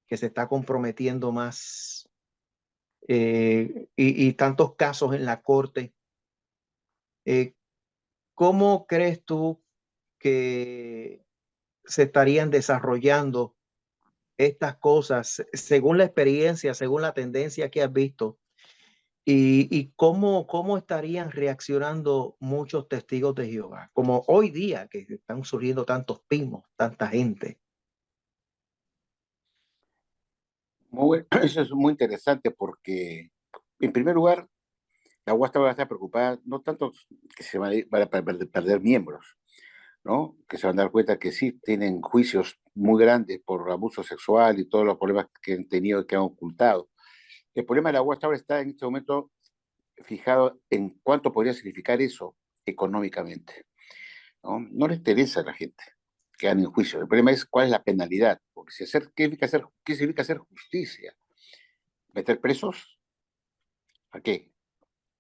que se está comprometiendo más, y tantos casos en la corte? eh, ¿Cómo crees tú que se estarían desarrollando estas cosas según la experiencia, según la tendencia que has visto? Y cómo estarían reaccionando muchos testigos de Jehová, como hoy día que están surgiendo tantos primos, tanta gente. eso es muy interesante porque, en primer lugar, la UAS va a estar preocupada no tanto que se van a perder miembros, ¿no? Que se van a dar cuenta que sí tienen juicios muy grandes por abuso sexual y todos los problemas que han tenido y que han ocultado. El problema de la UAS ahora está en este momento fijado en cuánto podría significar eso económicamente, ¿no? No le interesa a la gente que hagan en juicio. El problema es cuál es la penalidad. Porque si ¿qué significa hacer justicia? ¿Meter presos? ¿A qué?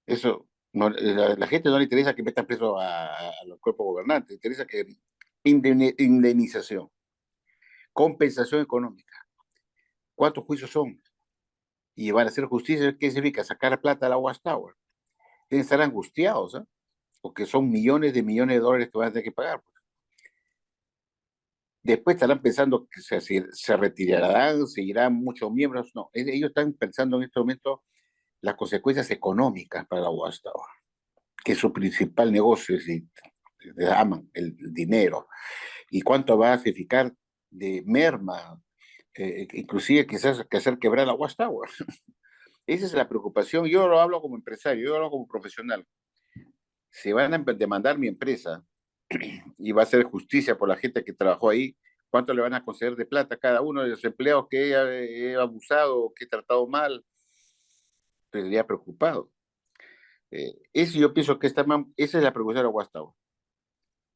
Eso, no, la gente no le interesa que metan preso a los cuerpos gobernantes, le interesa que indemnización, compensación económica. ¿Cuántos juicios son? Y van a hacer justicia, ¿qué significa? Sacar plata a la Watchtower. Tienen que estar angustiados, ¿eh? Porque son millones de dólares que van a tener que pagar. Después estarán pensando que se retirarán, seguirán muchos miembros. No, ellos están pensando en este momento las consecuencias económicas para la Watchtower, que es su principal negocio, es decir, aman el dinero. ¿Y cuánto va a significar de merma? Inclusive quizás que hacer quebrar la Watchtower. Esa es la preocupación. Yo lo hablo como empresario, yo lo hablo como profesional. Se van a demandar mi empresa y va a hacer justicia por la gente que trabajó ahí. ¿Cuánto le van a conceder de plata a cada uno de los empleados que he abusado, que he tratado mal? Estaría preocupado. Eso yo pienso que esa es la preocupación de Guastavo,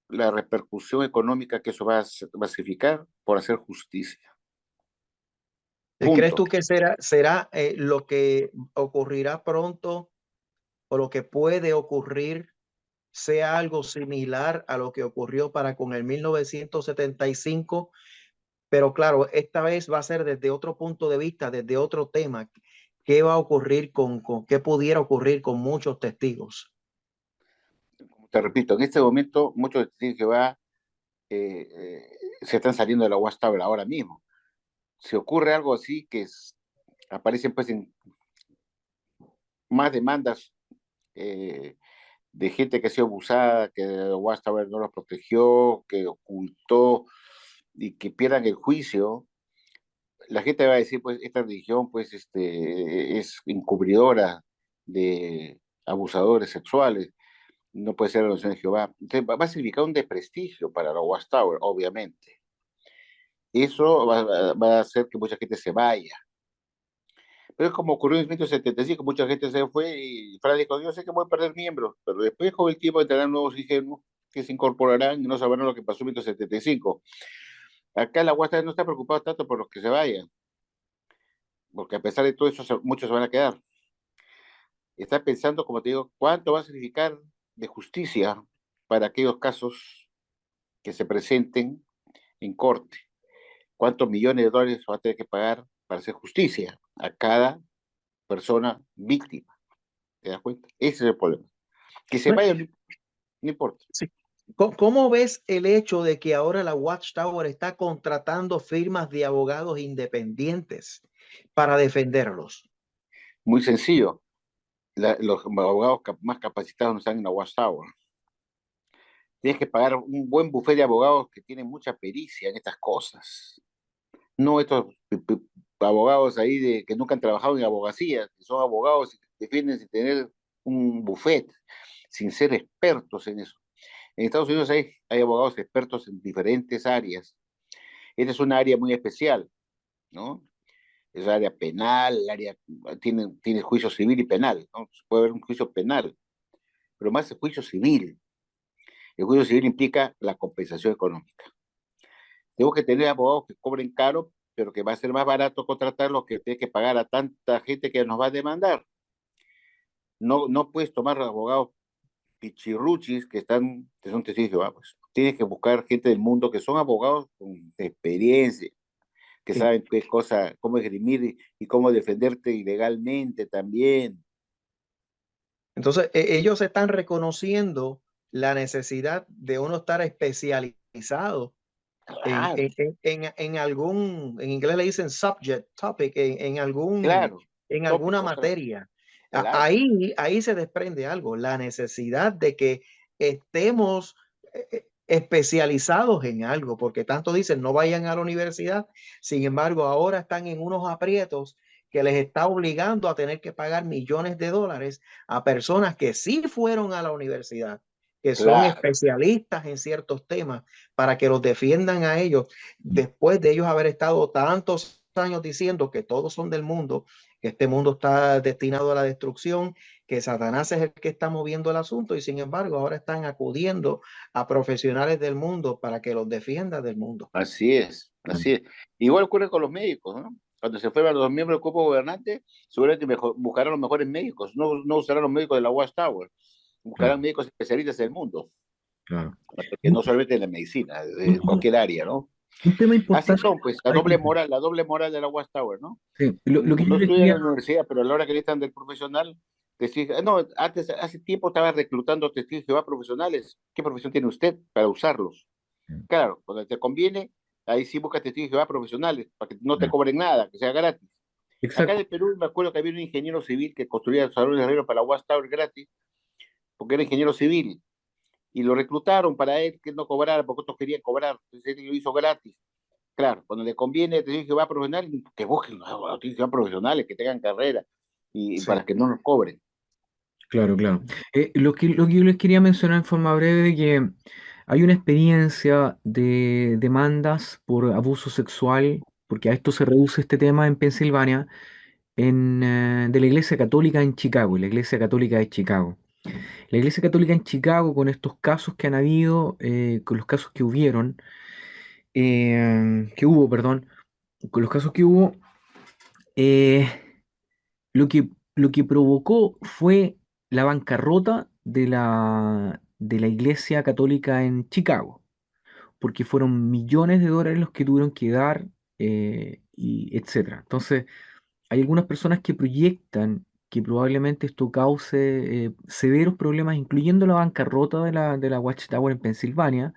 la repercusión económica que eso va a significar por hacer justicia. ¿Crees Punto. tú que será lo que ocurrirá pronto o lo que puede ocurrir sea algo similar a lo que ocurrió para con el 1975? Pero claro, esta vez va a ser desde otro punto de vista, desde otro tema. ¿Qué va a ocurrir con qué pudiera ocurrir con muchos testigos? Como te repito, en este momento muchos testigos de Jehová se están saliendo de la Watchtower ahora mismo. Si ocurre algo así, aparecen pues en más demandas de gente que ha sido abusada, que Watchtower no los protegió, que ocultó y que pierdan el juicio, la gente va a decir, pues, esta religión, pues, es encubridora de abusadores sexuales, no puede ser la oración de Jehová. Entonces, va a significar un desprestigio para la Watchtower, obviamente. Eso va a hacer que mucha gente se vaya. Pero es como ocurrió en 1975, mucha gente se fue y Fran dijo, yo sé que voy a perder miembros, pero después con el tiempo entrarán nuevos ingenuos que se incorporarán y no sabrán lo que pasó en 1975. Acá la Watchtower no está preocupada tanto por los que se vayan, porque a pesar de todo eso, muchos se van a quedar. Está pensando, como te digo, cuánto va a significar de justicia para aquellos casos que se presenten en corte. ¿Cuántos millones de dólares va a tener que pagar para hacer justicia a cada persona víctima? ¿Te das cuenta? Ese es el problema. Que se Bueno, vaya, no importa. sí. ¿Cómo ves el hecho de que ahora la Watchtower está contratando firmas de abogados independientes para defenderlos? Muy sencillo. Los abogados más capacitados no están en la Watchtower. Tienes que pagar un buen bufete de abogados que tienen mucha pericia en estas cosas. No estos abogados ahí que nunca han trabajado en abogacía, que son abogados y que defienden sin tener un buffet, sin ser expertos en eso. En Estados Unidos hay abogados expertos en diferentes áreas. Esta es una área muy especial, ¿no? Es el área penal, tiene juicio civil y penal, ¿no? Puede haber un juicio penal, pero más el juicio civil. El juicio civil implica la compensación económica. Tengo que tener abogados que cobren caro, pero que va a ser más barato contratarlos que tiene que pagar a tanta gente que nos va a demandar. No, no puedes tomar abogados pichirruchis que son testigos de Jehová, pues. Tienes que buscar gente del mundo que son abogados con experiencia, que Sí. saben qué cosa, cómo esgrimir y cómo defenderte ilegalmente también. Entonces, ellos están reconociendo la necesidad de uno estar especializado en, Claro, en, en algún, en inglés le dicen subject, topic, claro, en alguna tópico, claro, materia. claro. Ahí se desprende algo, la necesidad de que estemos especializados en algo, porque tanto dicen no vayan a la universidad, sin embargo, ahora están en unos aprietos que les está obligando a tener que pagar millones de dólares a personas que sí fueron a la universidad, que son Claro. especialistas en ciertos temas, para que los defiendan a ellos, después de ellos haber estado tantos años diciendo que todos son del mundo, que este mundo está destinado a la destrucción, que Satanás es el que está moviendo el asunto, y sin embargo ahora están acudiendo a profesionales del mundo para que los defienda del mundo. Así es, así es. Igual ocurre con los médicos, ¿no? Cuando se fueron los miembros del cuerpo gobernante, seguramente buscarán los mejores médicos, no, no usarán los médicos de la Watchtower, buscarán Claro, médicos especialistas del mundo, claro. porque no solamente en la medicina, de Un, cualquier área, ¿no? un tema Así importante. son, pues, la doble moral de la Watchtower, ¿no? Sí, lo que yo No estudian decía, en la universidad, pero a la hora que necesitan del profesional, decir, no, hace tiempo estaba reclutando testigos de Jehová profesionales. ¿Qué profesión tiene usted para usarlos? Claro, cuando te conviene, ahí sí busca testigos de Jehová profesionales, para que no te Claro. cobren nada, que sea gratis. Acá en Exacto. el Perú me acuerdo que había un ingeniero civil que construía salones de arreglo para la Watchtower gratis, porque era ingeniero civil, y lo reclutaron para él que no cobrara, porque otros querían cobrar, entonces él lo hizo gratis. Claro, cuando le conviene testigos de Jehová profesional, que busquen testigos de Jehová profesionales, que tengan carrera, y Sí, para que no nos cobren. Claro, claro. Lo que yo les quería mencionar en forma breve, que hay una experiencia de demandas por abuso sexual, porque a esto se reduce este tema en Pensilvania, de la Iglesia Católica en Chicago, la Iglesia Católica de Chicago. La Iglesia Católica en Chicago, con estos casos que han habido, con los casos que hubieron, que hubo, perdón, con los casos que hubo, eh, lo que provocó fue la bancarrota de la Iglesia Católica en Chicago, porque fueron millones de dólares los que tuvieron que dar, y etcétera. Entonces, hay algunas personas que proyectan que probablemente esto cause severos problemas, incluyendo la bancarrota de la Watchtower en Pensilvania,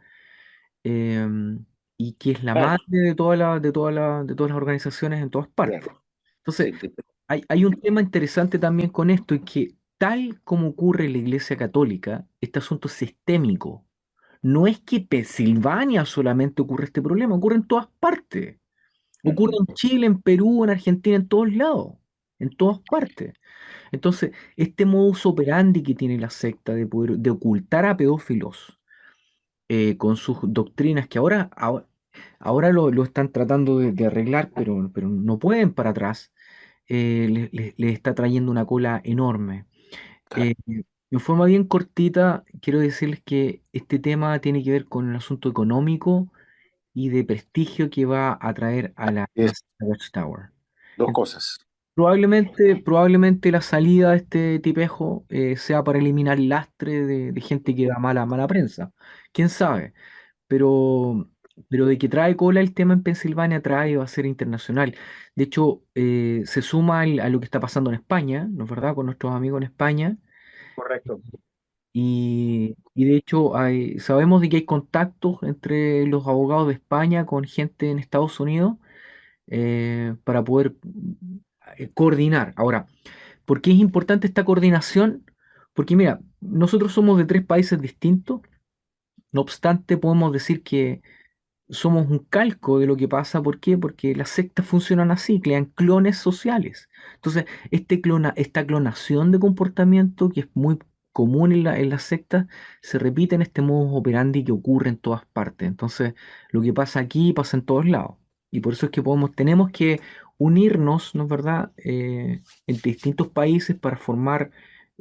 y que es la Claro, madre de todas las organizaciones en todas partes. claro. Entonces, Sí, hay un tema interesante también con esto, y que tal como ocurre en la Iglesia Católica, este asunto es sistémico. No es que Pensilvania solamente ocurre este problema, ocurre en todas partes. Ocurre ujú, en Chile, en Perú, en Argentina, en todos lados, en todas partes. Entonces, este modus operandi que tiene la secta de ocultar a pedófilos, con sus doctrinas, que ahora lo están tratando de arreglar, pero no pueden para atrás, le está trayendo una cola enorme. claro. Eh, en forma bien cortita, quiero decirles que este tema tiene que ver con el asunto económico y de prestigio que va a traer a la Es Watchtower. dos Entonces, cosas. probablemente la salida de este tipejo sea para eliminar el lastre de gente que da mala prensa. ¿Quién sabe? Pero de que trae cola el tema en Pensilvania, trae, va a ser internacional. De hecho, se suma a lo que está pasando en España, ¿no es verdad? Con nuestros amigos en España. correcto. Y de hecho, sabemos de que hay contactos entre los abogados de España con gente en Estados Unidos, para poder coordinar. Ahora, ¿por qué es importante esta coordinación? Porque mira, nosotros somos de tres países distintos, no obstante, podemos decir que somos un calco de lo que pasa. ¿Por qué? Porque las sectas funcionan así, crean clones sociales. Entonces, esta clonación de comportamiento, que es muy común en las sectas, se repite en este modus operandi que ocurre en todas partes. Entonces, lo que pasa aquí pasa en todos lados. Y por eso es que tenemos que unirnos, ¿no es verdad?, entre distintos países para formar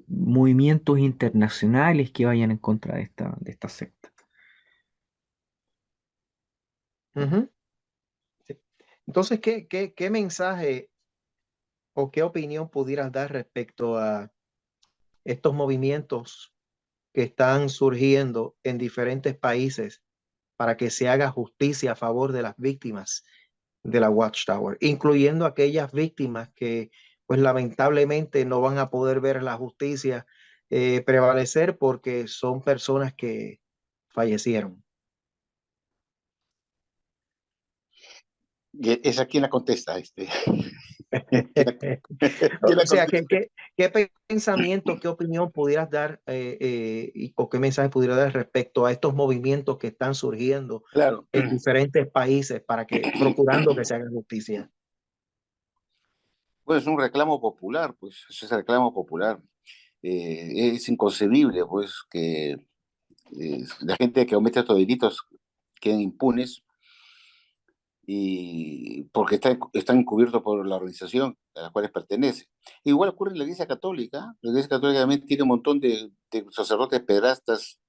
movimientos internacionales que vayan en contra de esta secta. Ujú, sí. Entonces, ¿qué mensaje o qué opinión pudieras dar respecto a estos movimientos que están surgiendo en diferentes países para que se haga justicia a favor de las víctimas de la Watchtower, incluyendo aquellas víctimas que, pues lamentablemente, no van a poder ver la justicia prevalecer porque son personas que fallecieron? Y es aquí la contesta, ¿Quién la, quién O la sea, contesta? ¿qué pensamiento, qué opinión pudieras dar o qué mensaje pudieras dar respecto a estos movimientos que están surgiendo Claro. en diferentes países para que, procurando que se haga justicia? Pues es un reclamo popular, pues es ese reclamo popular. Es inconcebible, pues, que la gente que comete estos delitos queden impunes y porque están encubiertos por la organización a la cual pertenece. Igual ocurre en la Iglesia Católica. La Iglesia Católica también tiene un montón de sacerdotes pedrastas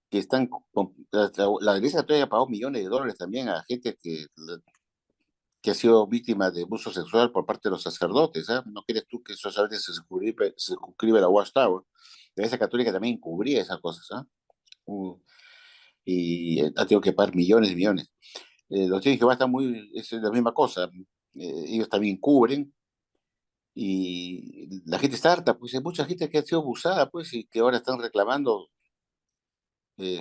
que están la Iglesia Católica ha pagado millones de dólares también a gente que ha sido víctima de abuso sexual por parte de los sacerdotes. ¿Ah? ¿No quieres tú que esos sacerdotes se suscribe a la Watchtower? La Iglesia Católica también encubría esas cosas. ¿Ah? Y ha tenido que pagar millones y millones. Los testigos de Jehová están es la misma cosa. Ellos también cubren y la gente está harta, pues hay mucha gente que ha sido abusada, pues, y que ahora están reclamando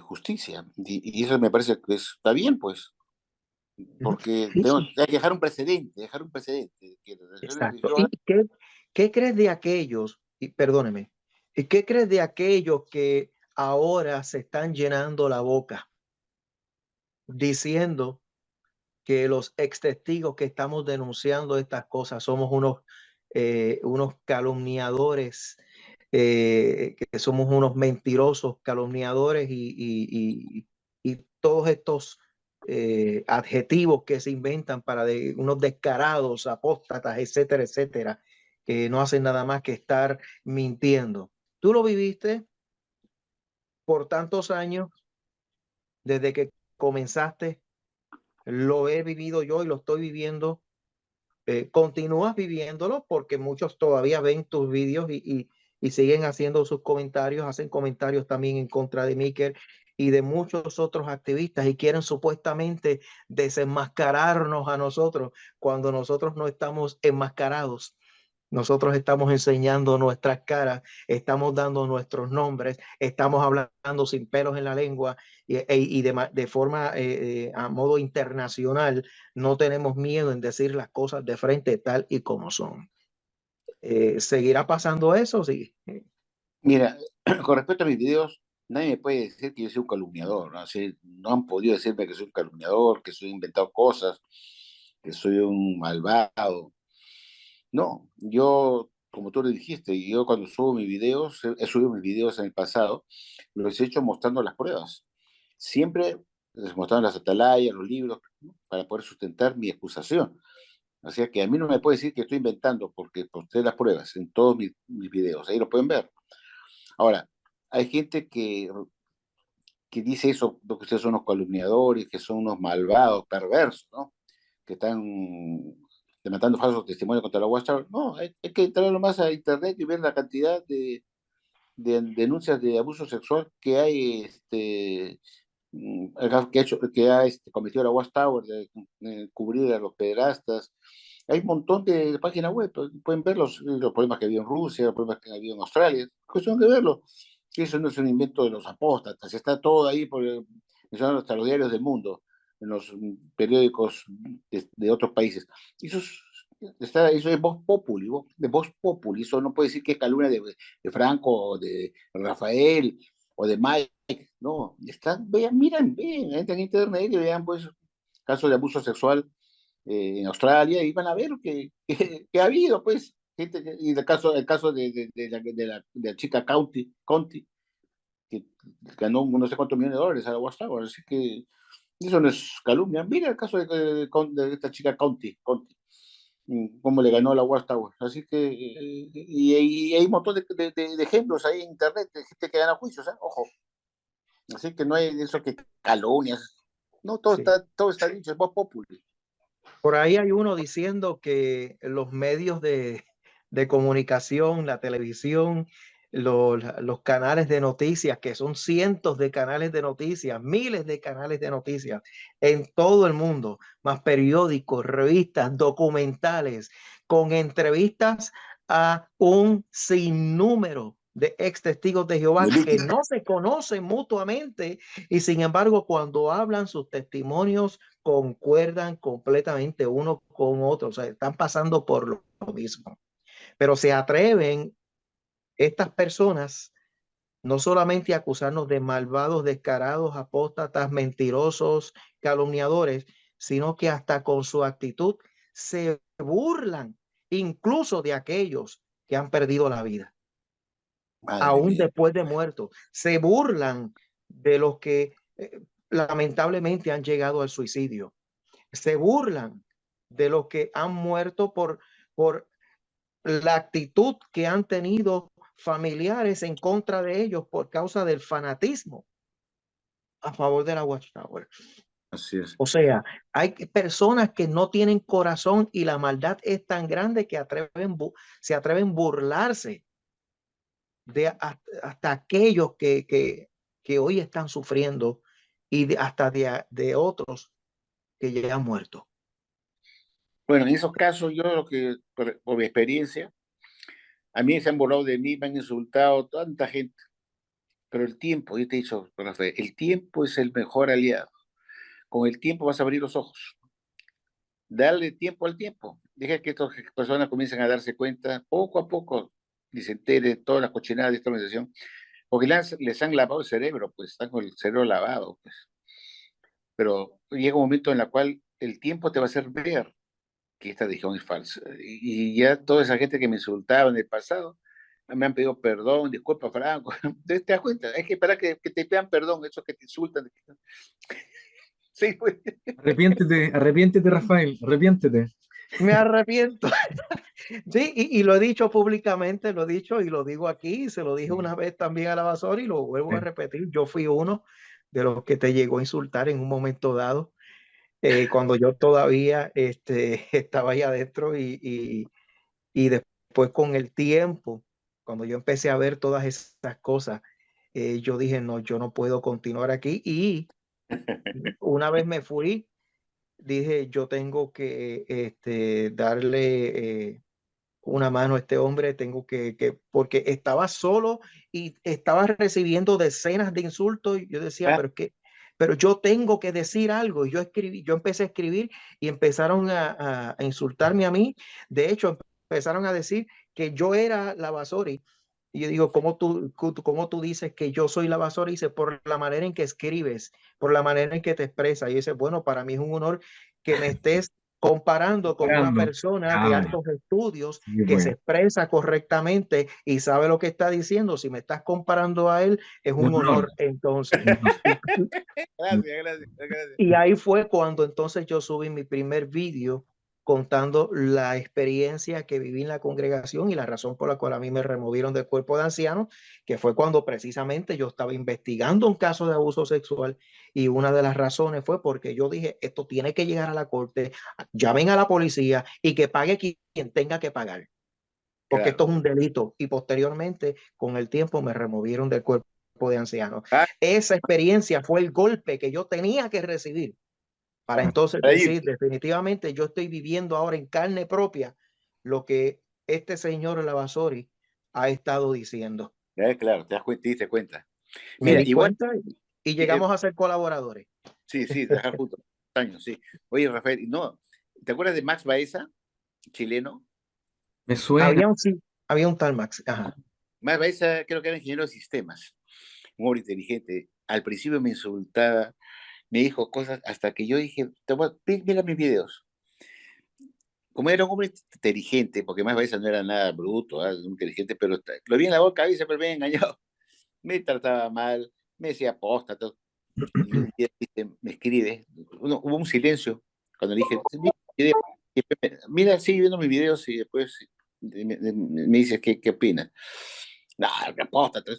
justicia. Y eso me parece que está bien, pues. Ujú. porque Sí, sí, hay que dejar un precedente, que las relaciones exacto. ¿Y religiosas, qué crees de aquellos, y perdóneme, y qué crees de aquellos que ahora se están llenando la boca diciendo que los ex testigos que estamos denunciando estas cosas somos unos calumniadores, que somos unos mentirosos calumniadores y todos estos adjetivos que se inventan para unos descarados, apóstatas, etcétera, etcétera, que no hacen nada más que estar mintiendo? Tú lo viviste por tantos años, desde que comenzaste, lo he vivido yo y lo estoy viviendo. Continúas viviéndolo porque muchos todavía ven tus vídeos y siguen haciendo sus comentarios, hacen comentarios también en contra de Miker y de muchos otros activistas y quieren supuestamente desenmascararnos a nosotros cuando nosotros no estamos enmascarados. Nosotros estamos enseñando nuestras caras, estamos dando nuestros nombres, estamos hablando sin pelos en la lengua y de forma a modo internacional. No tenemos miedo en decir las cosas de frente tal y como son. ¿Seguirá pasando eso? Sí. mira, con respecto a mis videos, nadie me puede decir que yo soy un calumniador, ¿no? Así, no han podido decirme que soy un calumniador, que soy inventado cosas, que soy un malvado. No, yo, como tú le dijiste, yo cuando subo mis videos, he subido mis videos en el pasado, los he hecho mostrando las pruebas. Siempre les mostrando las atalayas, los libros, ¿no? Para poder sustentar mi acusación. O sea que a mí no me puede decir que estoy inventando, porque posté las pruebas en todos mis videos, ahí lo pueden ver. Ahora, hay gente que dice eso, que ustedes son unos calumniadores, que son unos malvados, perversos, ¿no? Que están levantando falsos testimonios contra la Watchtower. No, hay que entrar nomás a internet y ver la cantidad de denuncias de abuso sexual que hay, que ha cometido la Watchtower, de cubrir a los pederastas. Hay un montón de páginas web, pues, pueden ver los problemas que había en Rusia, los problemas que había en Australia, es cuestión de verlo. Eso no es un invento de los apóstatas, está todo ahí, mencionando hasta los diarios del mundo, en los periódicos de otros países. Eso eso es voz populi, eso no puede decir que es calumnia de Franco, o de Rafael, o de Mike, no, vean, vean, entren en internet y vean pues casos de abuso sexual en Australia y van a ver que ha habido, pues, gente, y el caso de la chica Conti, que ganó no sé cuántos millones de dólares a la Watchtower, así que eso no es calumnia. Mira el caso de esta chica Conti, cómo le ganó a la Watchtower. Así que, y hay un montón de ejemplos ahí en internet de gente que gana juicios, ¿eh? Ojo. Así que no hay eso que calumnias. No, Sí. todo está dicho, es voz populi. Por ahí hay uno diciendo que los medios de comunicación, la televisión, los canales de noticias, que son cientos de canales de noticias, miles de canales de noticias en todo el mundo, más periódicos, revistas, documentales, con entrevistas a un sinnúmero de ex testigos de Jehová que no se conocen mutuamente y sin embargo cuando hablan sus testimonios concuerdan completamente uno con otro, o sea, están pasando por lo mismo, pero se atreven estas personas no solamente a acusarnos de malvados, descarados, apóstatas, mentirosos, calumniadores, sino que hasta con su actitud se burlan incluso de aquellos que han perdido la vida, Madre aún mía. después de muertos, se burlan de los que lamentablemente han llegado al suicidio, se burlan de los que han muerto por la actitud que han tenido familiares en contra de ellos por causa del fanatismo a favor de la Watchtower. Así es. O sea, hay personas que no tienen corazón y la maldad es tan grande que se atreven a burlarse de hasta aquellos que hoy están sufriendo y hasta de otros que ya han muerto. Bueno, en esos casos, yo lo que, por mi experiencia, a mí se han burlado de mí, me han insultado tanta gente, pero el tiempo, yo te he dicho, Rafael, el tiempo es el mejor aliado. Con el tiempo vas a abrir los ojos. darle tiempo al tiempo. Deja que estas personas comiencen a darse cuenta poco a poco y se enteren todas las cochinadas de esta organización, porque les han lavado el cerebro, pues están con el cerebro lavado, pues. Pero llega un momento en el cual el tiempo te va a hacer ver que esta religión es falsa. Y ya toda esa gente que me insultaba en el pasado me han pedido perdón, disculpa, Franco. ¿Te das cuenta? Es que para que te pidan perdón, esos que te insultan. Sí, pues. Arrepiéntete, arrepiéntete, Rafael, arrepiéntete. Me arrepiento. Sí, y lo he dicho públicamente, lo he dicho y lo digo aquí, se lo dije una vez también a la Basora y lo vuelvo a repetir. Yo fui uno de los que te llegó a insultar en un momento dado, cuando yo todavía estaba ahí adentro y después con el tiempo, cuando yo empecé a ver todas esas cosas, yo dije, no, yo no puedo continuar aquí y una vez me fui, dije, yo tengo que darle una mano a este hombre, tengo porque estaba solo y estaba recibiendo decenas de insultos. Y yo decía, Ah, pero yo tengo que decir algo. Y yo empecé a escribir y empezaron a insultarme a mí. De hecho, empezaron a decir que yo era la Basori. Y yo digo, cómo tú dices que yo soy la Basori? Y dice, por la manera en que escribes, por la manera en que te expresas. Y dice, bueno, para mí es un honor que me estés comparando con una Esperando. persona de Ah, altos estudios sí, que se pues. expresa correctamente y sabe lo que está diciendo. Si me estás comparando a él, es Un un honor. honor. Entonces, Un honor. gracias, gracias, gracias. y ahí fue cuando entonces yo subí mi primer vídeo contando la experiencia que viví en la congregación y la razón por la cual a mí me removieron del cuerpo de ancianos, que fue cuando precisamente yo estaba investigando un caso de abuso sexual y una de las razones fue porque yo dije, esto tiene que llegar a la corte, llamen a la policía y que pague quien tenga que pagar, porque esto Claro. es un delito y posteriormente con el tiempo me removieron del cuerpo de ancianos. Ah, Esa experiencia fue el golpe que yo tenía que recibir para entonces para decir, irte. definitivamente yo estoy viviendo ahora en carne propia lo que este señor Lavasori ha estado diciendo. Claro, te das cuenta, te diste cuenta. Me Mira, di igual, cuenta y eh, llegamos a ser colaboradores. sí, sí, trabajar juntos, años, sí. Oye, Rafael, no, ¿te acuerdas de Max Baeza, chileno? Me suena. Sí, había un tal Max. Ajá. Max Baeza creo que era ingeniero de sistemas, un hombre inteligente. Al principio me insultaba, me dijo cosas hasta que yo dije, mira mis videos. Como era un hombre inteligente, porque Max Baeza no era nada bruto, inteligente, pero lo vi en la boca y se me había engañado. Me trataba mal, me decía apóstata. Y un día me escribe, hubo un silencio cuando le dije, mira, sigue viendo mis videos y después me dices qué opinas. No, que apóstata.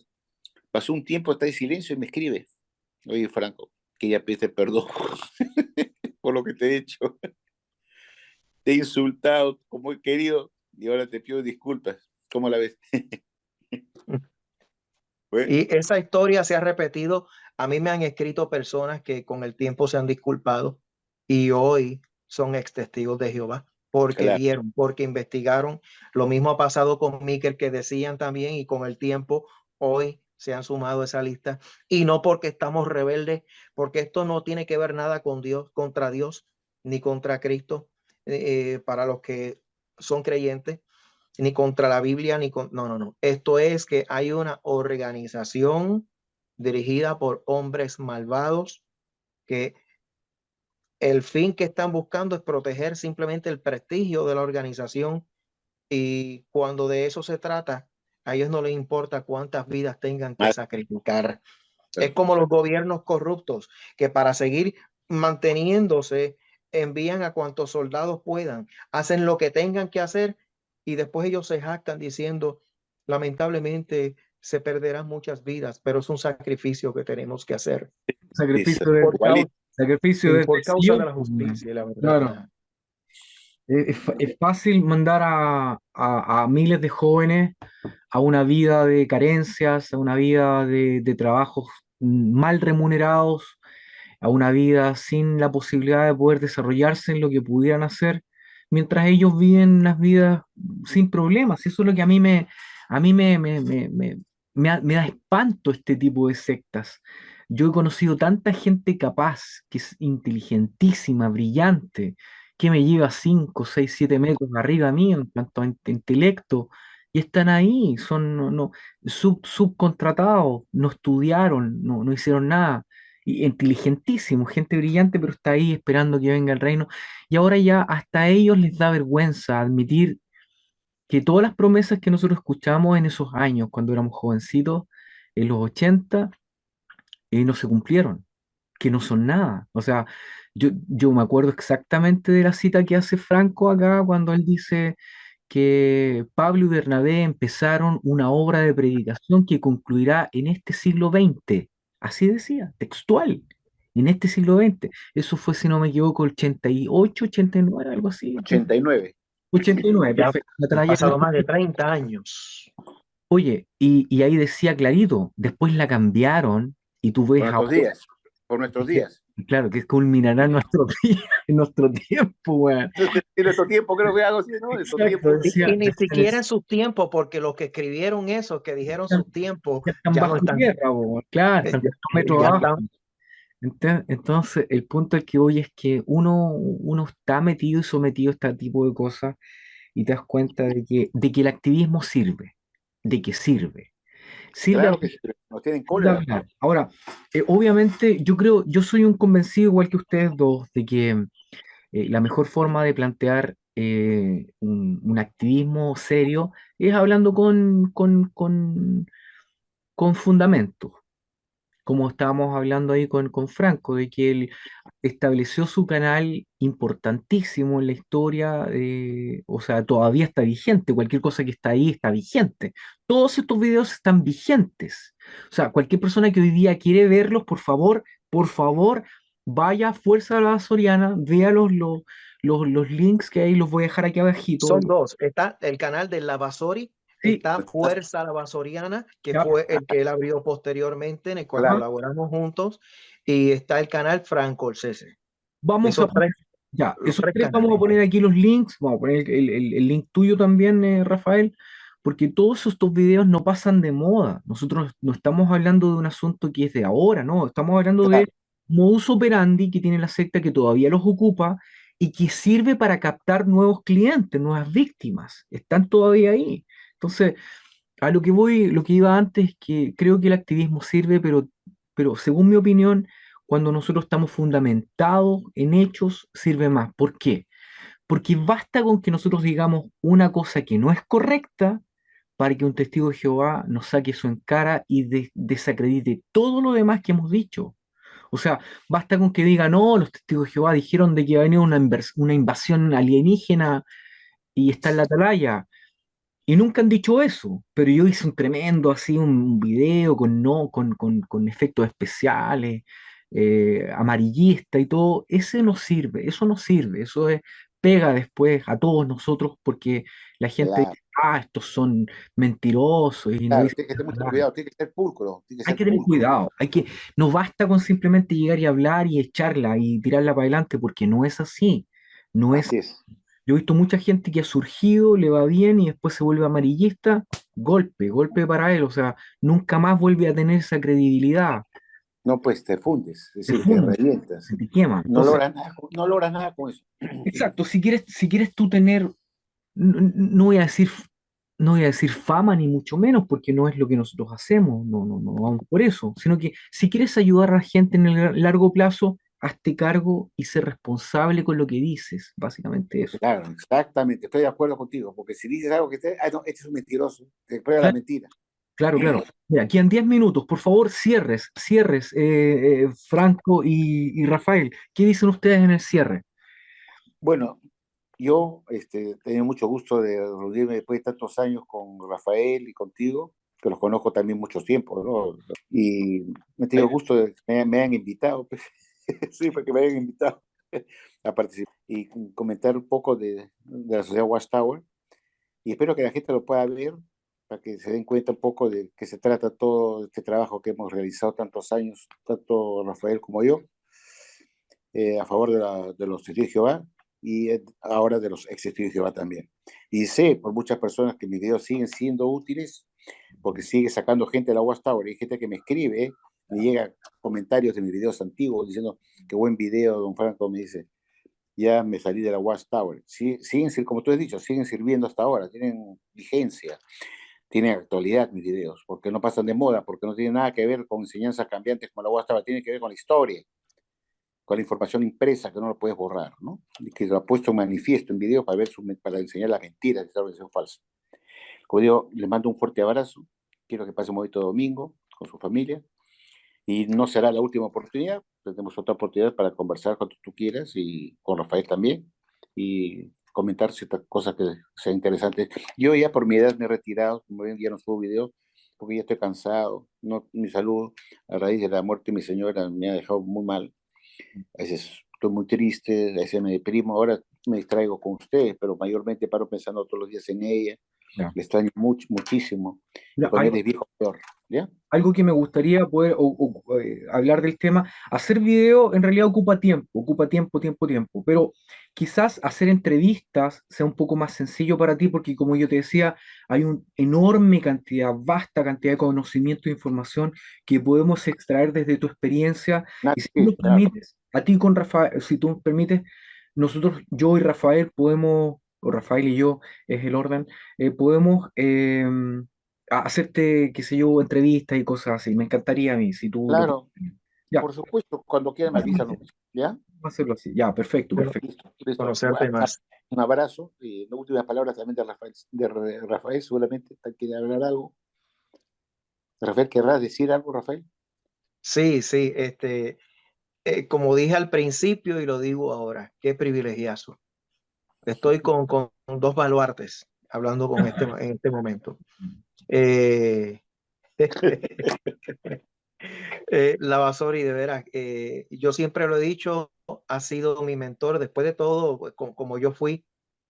Pasó un tiempo, está en silencio y me escribe, oye Franco, que ya pide perdón por lo que te he hecho. Te he insultado como he querido y ahora te pido disculpas. ¿Cómo la ves? ¿Fue? Y esa historia se ha repetido. A mí me han escrito personas que con el tiempo se han disculpado y hoy son ex testigos de Jehová porque Claro. vieron, porque investigaron. Lo mismo ha pasado con Miquel, que decían también, y con el tiempo hoy se han sumado a esa lista. Y no porque estamos rebeldes, porque esto no tiene que ver nada con Dios, contra Dios, ni contra Cristo, para los que son creyentes ni contra la Biblia, ni con... No, no, no. Esto es que hay una organización dirigida por hombres malvados que el fin que están buscando es proteger simplemente el prestigio de la organización y cuando de eso se trata, a ellos no les importa cuántas vidas tengan que Mal, sacrificar. Es claro. como los gobiernos corruptos que para seguir manteniéndose envían a cuantos soldados puedan, hacen lo que tengan que hacer y después ellos se jactan diciendo, lamentablemente se perderán muchas vidas, pero es un sacrificio que tenemos que hacer Dice, Sacrificio por causa, igualito. sacrificio sí, desde por causa de Sion. la justicia y la verdad. Claro. Ajá. Es fácil mandar a miles de jóvenes a una vida de carencias, a una vida de trabajos mal remunerados, a una vida sin la posibilidad de poder desarrollarse en lo que pudieran hacer, mientras ellos viven unas vidas sin problemas. Eso es lo que a mí me da espanto este tipo de sectas. Yo he conocido tanta gente capaz, que es inteligentísima, brillante, que me lleva 5 6 7 metros arriba mío en cuanto a intelecto, y están ahí, son subcontratados, no estudiaron, no hicieron nada, y inteligentísimos, gente brillante, pero está ahí esperando que venga el reino, y ahora ya hasta a ellos les da vergüenza admitir que todas las promesas que nosotros escuchamos en esos años, cuando éramos jovencitos, en los 80 no se cumplieron, que no son nada. O sea, yo me acuerdo exactamente de la cita que hace Franco acá cuando él dice que Pablo y Bernabé empezaron una obra de predicación que concluirá en este siglo XX. Así decía, textual, en este siglo XX. Eso fue, si no me equivoco, 88, 89, algo así. 89. 89, Ya perfecto. La han pasado trayectoria. más de 30 años Oye, y ahí decía clarito, después la cambiaron y tú ves Por nuestros ahora, días. Por nuestros días. claro, que culminará en nuestro día, en nuestro tiempo, weón. En nuestro tiempo, creo que algo así, ¿no? En nuestro Exacto, tiempo. y decía, ni siquiera en sus tiempos, porque los que escribieron eso, que dijeron sus tiempos, ya están ya no bajo están, tierra, weón. Claro, están ya, 4 metros ya abajo. están. Entonces, el punto al que voy es que uno está metido y sometido a este tipo de cosas y te das cuenta de que el activismo sirve, de que sirve. Sirve Claro que sí, nos tienen de cólera. hablar. Ahora, obviamente, yo soy un convencido, igual que ustedes dos, de que la mejor forma de plantear un activismo serio es hablando con fundamentos, como estábamos hablando ahí con Franco, de que él estableció su canal importantísimo en la historia, o sea, todavía está vigente, cualquier cosa que está ahí está vigente. Todos estos videos están vigentes. O sea, cualquier persona que hoy día quiere verlos, por favor, vaya a Fuerza La Soriana, vea los links que hay, los voy a dejar aquí abajito. Son dos. Está el canal de Lavasori, Sí, está Fuerza Lavasoriana, que ya, fue el que él abrió posteriormente, en el cual ajá. Claro. colaboramos juntos, y está el canal Franco Cese. Vamos a Esos tres, poner, ya, los esos tres tres vamos canales. a poner aquí los links, vamos a poner el link tuyo también, Rafael, porque todos estos videos no pasan de moda. Nosotros no estamos hablando de un asunto que es de ahora, no, estamos hablando de Claro. modus operandi que tiene la secta que todavía los ocupa y que sirve para captar nuevos clientes, nuevas víctimas. Están todavía ahí. Entonces, a lo que voy, lo que iba antes, que creo que el activismo sirve, pero según mi opinión, cuando nosotros estamos fundamentados en hechos, sirve más. ¿Por qué? Porque basta con que nosotros digamos una cosa que no es correcta para que un testigo de Jehová nos saque eso en cara y desacredite todo lo demás que hemos dicho. O sea, basta con que diga, no, los testigos de Jehová dijeron de que iba a venir una invasión alienígena y está en la atalaya. Y nunca han dicho eso, pero yo hice un tremendo así, un video con, no, con efectos especiales, amarillista y todo. Ese no sirve, eso no sirve, eso es, pega después a todos nosotros porque la gente Claro. dice, ah, estos son mentirosos y no Claro, dicen tiene que tener la mucho verdad. cuidado, tiene que ser pulcro, tiene que Hay ser que tener pulcro. cuidado, no basta con simplemente llegar y hablar y echarla y tirarla para adelante porque no es así, no es. Así es. Yo he visto mucha gente que ha surgido, le va bien y después se vuelve amarillista, golpe para él, o sea, nunca más vuelve a tener esa credibilidad, No, pues te fundes, es se decir, te funde, revientas. se te quema. No Entonces, logras nada, no logras nada con eso. exacto, si quieres tú tener, no voy a decir, no voy a decir fama ni mucho menos, porque no es lo que nosotros hacemos, no vamos por eso, sino que si quieres ayudar a la gente en el largo plazo, hazte cargo y sé responsable con lo que dices, básicamente eso. Claro, exactamente, estoy de acuerdo contigo, porque si dices algo que te, ah, no, este es un mentiroso, te prueba la mentira. Claro, claro. Mira, quedan 10 minutos. Por favor, cierres, Franco y Rafael. ¿Qué dicen ustedes en el cierre? Bueno, yo he tenido mucho gusto de reunirme después de tantos años con Rafael y contigo, que los conozco también mucho tiempo, ¿no? Y me he tenido gusto de que me hayan invitado, pues. Sí, porque me hayan invitado a participar y comentar un poco de la sociedad Watchtower. Y espero que la gente lo pueda ver para que se den cuenta un poco de qué se trata todo este trabajo que hemos realizado tantos años, tanto Rafael como yo, a favor de los testigos de Jehová y ahora de los ex testigos de Jehová también. Y sé por muchas personas que mis videos siguen siendo útiles porque sigue sacando gente de la Watchtower. Hay gente que me escribe, me llega comentarios de mis videos antiguos diciendo qué buen video, don Franco, me dice. ya me salí de la Watchtower. Sí, como tú has dicho, siguen sirviendo hasta ahora, tienen vigencia, tienen actualidad mis videos, porque no pasan de moda, porque no tienen nada que ver con enseñanzas cambiantes como la Watchtower, tiene que ver con la historia, con la información impresa que no lo puedes borrar, ¿no? Y que lo ha puesto en manifiesto en video para, para enseñar las mentiras de esta organización falsa. Como digo, les mando un fuerte abrazo, quiero que pasen un bonito domingo con su familia, y no será la última oportunidad, tendremos otra oportunidad para conversar cuando tú quieras y con Rafael también y comentar ciertas cosas que sean interesantes. Yo ya por mi edad me he retirado, como ven, ya no subo videos porque ya estoy cansado, no, mi salud a raíz de la muerte de mi señora me ha dejado muy mal, a veces estoy muy triste, a veces me deprimo, ahora me distraigo con ustedes, pero mayormente paro pensando todos los días en ella, Ya. le extraño muchísimo y Mira, cuando eres viejo peor, ¿ya? algo que me gustaría poder hablar del tema, hacer video en realidad ocupa tiempo, tiempo, tiempo, pero quizás hacer entrevistas sea un poco más sencillo para ti porque como yo te decía, hay una enorme cantidad, vasta cantidad de conocimiento e información que podemos extraer desde tu experiencia y si tú Sí, nos claro. permites, a ti con Rafael, si tú nos permites, nosotros, yo y Rafael podemos, o Rafael y yo es el orden, podemos a hacerte, qué sé yo, entrevistas y cosas así. Me encantaría a mí, si tú lo Claro, puedes. Ya, por supuesto, cuando quieran me avisan, vamos ¿ya? a hacerlo así. Ya, perfecto, Bueno, perfecto. Listo, listo. conocerte más. Un abrazo y las últimas palabras también de Rafael, Rafael seguramente quiere hablar algo. Rafael, ¿querrás decir algo, Rafael? Sí, sí, como dije al principio y lo digo ahora, qué privilegiazo. Estoy con dos baluartes hablando en este momento. Eh, Lavasori, de veras, yo siempre lo he dicho, ha sido mi mentor después de todo, pues, como yo fui,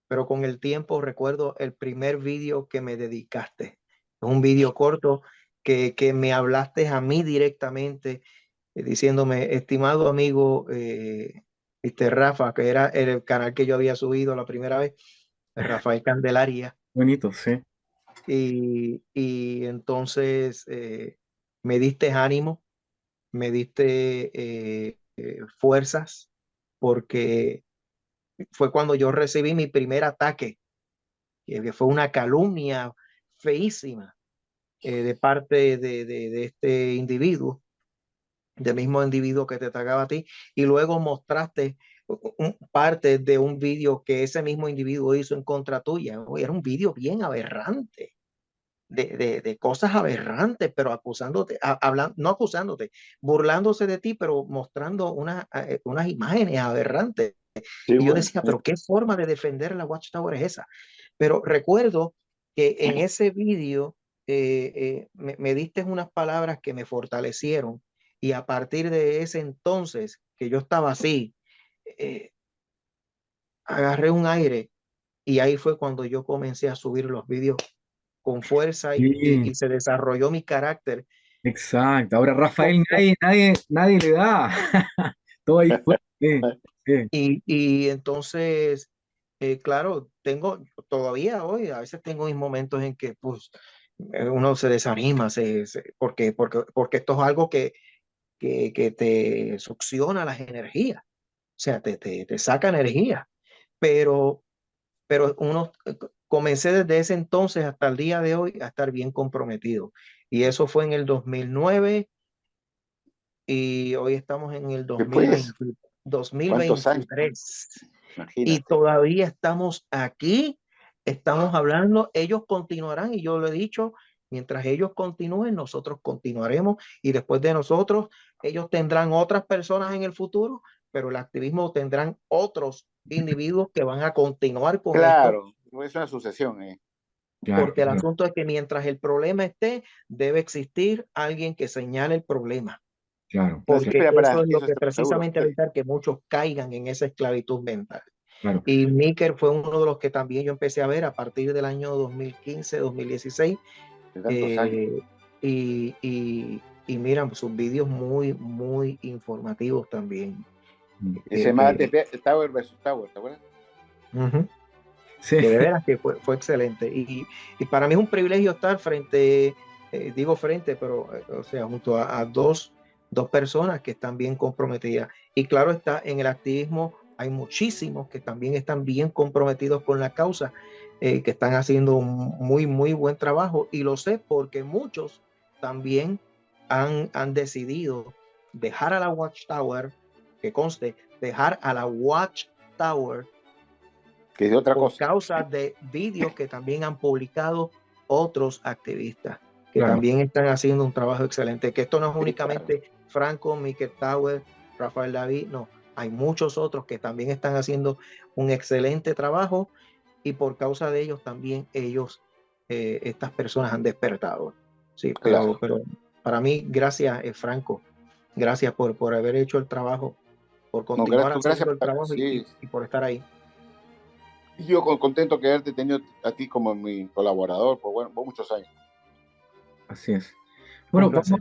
pero con el tiempo recuerdo el primer vídeo que me dedicaste. Es un vídeo corto que me hablaste a mí directamente, diciéndome, estimado amigo, Rafa, que era el canal que yo había subido la primera vez, Rafael Candelaria, Bonito, sí. y entonces me diste ánimo, me diste fuerzas, porque fue cuando yo recibí mi primer ataque, que fue una calumnia feísima de parte de este individuo, del mismo individuo que te atacaba a ti, y luego mostraste parte de un vídeo que ese mismo individuo hizo en contra tuya. Era un vídeo bien aberrante, de cosas aberrantes, pero acusándote, hablando, no acusándote, burlándose de ti, pero mostrando unas imágenes aberrantes. Sí, Y yo bueno. decía, pero ¿qué forma de defender la Watchtower es esa? Pero recuerdo que en ese vídeo me diste unas palabras que me fortalecieron, y a partir de ese entonces, que yo estaba así, eh, agarré un aire, y ahí fue cuando yo comencé a subir los vídeos con fuerza, Sí, y se desarrolló mi carácter. exacto. Ahora Po- Rafael, po- nadie le da. Todo ahí fue. Sí, sí, Y entonces, claro, tengo todavía hoy, a veces tengo mis momentos en que pues uno se desanima, porque esto es algo que te succiona las energías, o sea, te saca energía, pero, pero uno comencé desde ese entonces hasta el día de hoy a estar bien comprometido. Y eso fue en el 2009, y hoy estamos en el Después, 2020, ¿cuántos años? 2023. Y Imagínate. todavía estamos aquí, estamos hablando, ellos continuarán, y yo lo he dicho, mientras ellos continúen, nosotros continuaremos, y después de nosotros, ellos tendrán otras personas en el futuro, pero el activismo tendrán otros individuos que van a continuar con esto, Claro, es una sucesión. claro, porque el claro, asunto es que mientras el problema esté, debe existir alguien que señale el problema, claro, No, sí, porque claro, espera, eso para, es lo eso que está seguro. precisamente va a evitar que muchos caigan en esa esclavitud mental. claro. Y Miker fue uno de los que también yo empecé a ver a partir del año 2015, 2016. De tantos años. eh, y miran sus vídeos muy, muy informativos también. Mm. Y se llama Tower versus Tower, ¿te acuerdas? Ujú, Sí, que de veras que fue excelente. Y para mí es un privilegio estar frente, digo frente, pero o sea, junto a dos personas que están bien comprometidas. Y claro, está en el activismo hay muchísimos que también están bien comprometidos con la causa, que están haciendo un muy buen trabajo, y lo sé porque muchos también han decidido dejar a la Watchtower, que conste, dejar a la Watchtower Que es de otra por cosa. causa de vídeos que también han publicado otros activistas, que Claro. también están haciendo un trabajo excelente, que esto no es únicamente Franco, Mikel Tower, Rafael David, no, hay muchos otros que también están haciendo un excelente trabajo, y por causa de ellos también estas personas han despertado. Sí, Claro. pero para mí, gracias, Franco, gracias por haber hecho el trabajo, por No, continuar gracias, haciendo el trabajo sí. y por estar ahí. Y yo contento que haberte tenido a ti como mi colaborador por muchos años. Así es. Bueno, Un placer.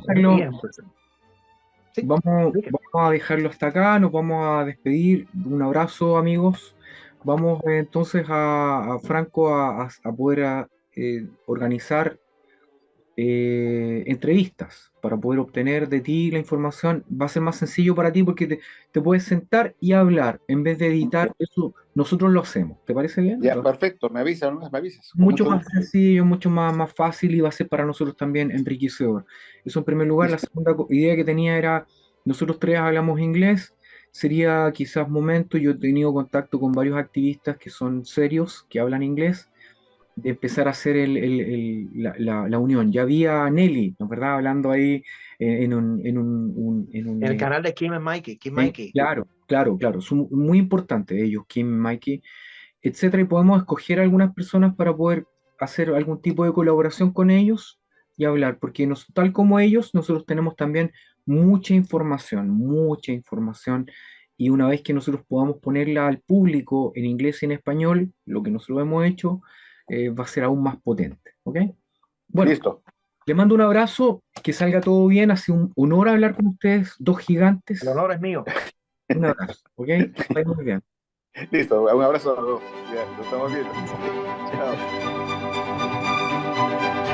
Sí, vamos Enrique. a dejarlo hasta acá, nos vamos a despedir. Un abrazo, amigos. Vamos entonces a Franco a poder organizar entrevistas para poder obtener de ti la información. Va a ser más sencillo para ti porque te puedes sentar y hablar en vez de editar. Eso nosotros lo hacemos. ¿Te parece bien? Ya, perfecto, me avisas, ¿no? Me avisas. Con Mucho mucho más gusto. sencillo, mucho más fácil, y va a ser para nosotros también enriquecedor. Eso en primer lugar. La segunda idea que tenía era, nosotros tres hablamos inglés, sería quizás momento, yo he tenido contacto con varios activistas que son serios, que hablan inglés, de empezar a hacer la unión. Ya había Nelly, ¿no es verdad? Hablando ahí En el canal de Kim and Mikey. claro, son muy importantes ellos, Kim, Mikey, etcétera, y podemos escoger algunas personas para poder hacer algún tipo de colaboración con ellos y hablar, porque tal como ellos, nosotros tenemos también mucha información, y una vez que nosotros podamos ponerla al público en inglés y en español, lo que nosotros hemos hecho, va a ser aún más potente, ¿ok? Bueno, Listo. le mando un abrazo, que salga todo bien, ha sido un honor hablar con ustedes, dos gigantes. El honor es mío. Un abrazo, ¿ok? Que estén muy bien. Listo, un abrazo a los dos. Ya, nos estamos viendo. Chao.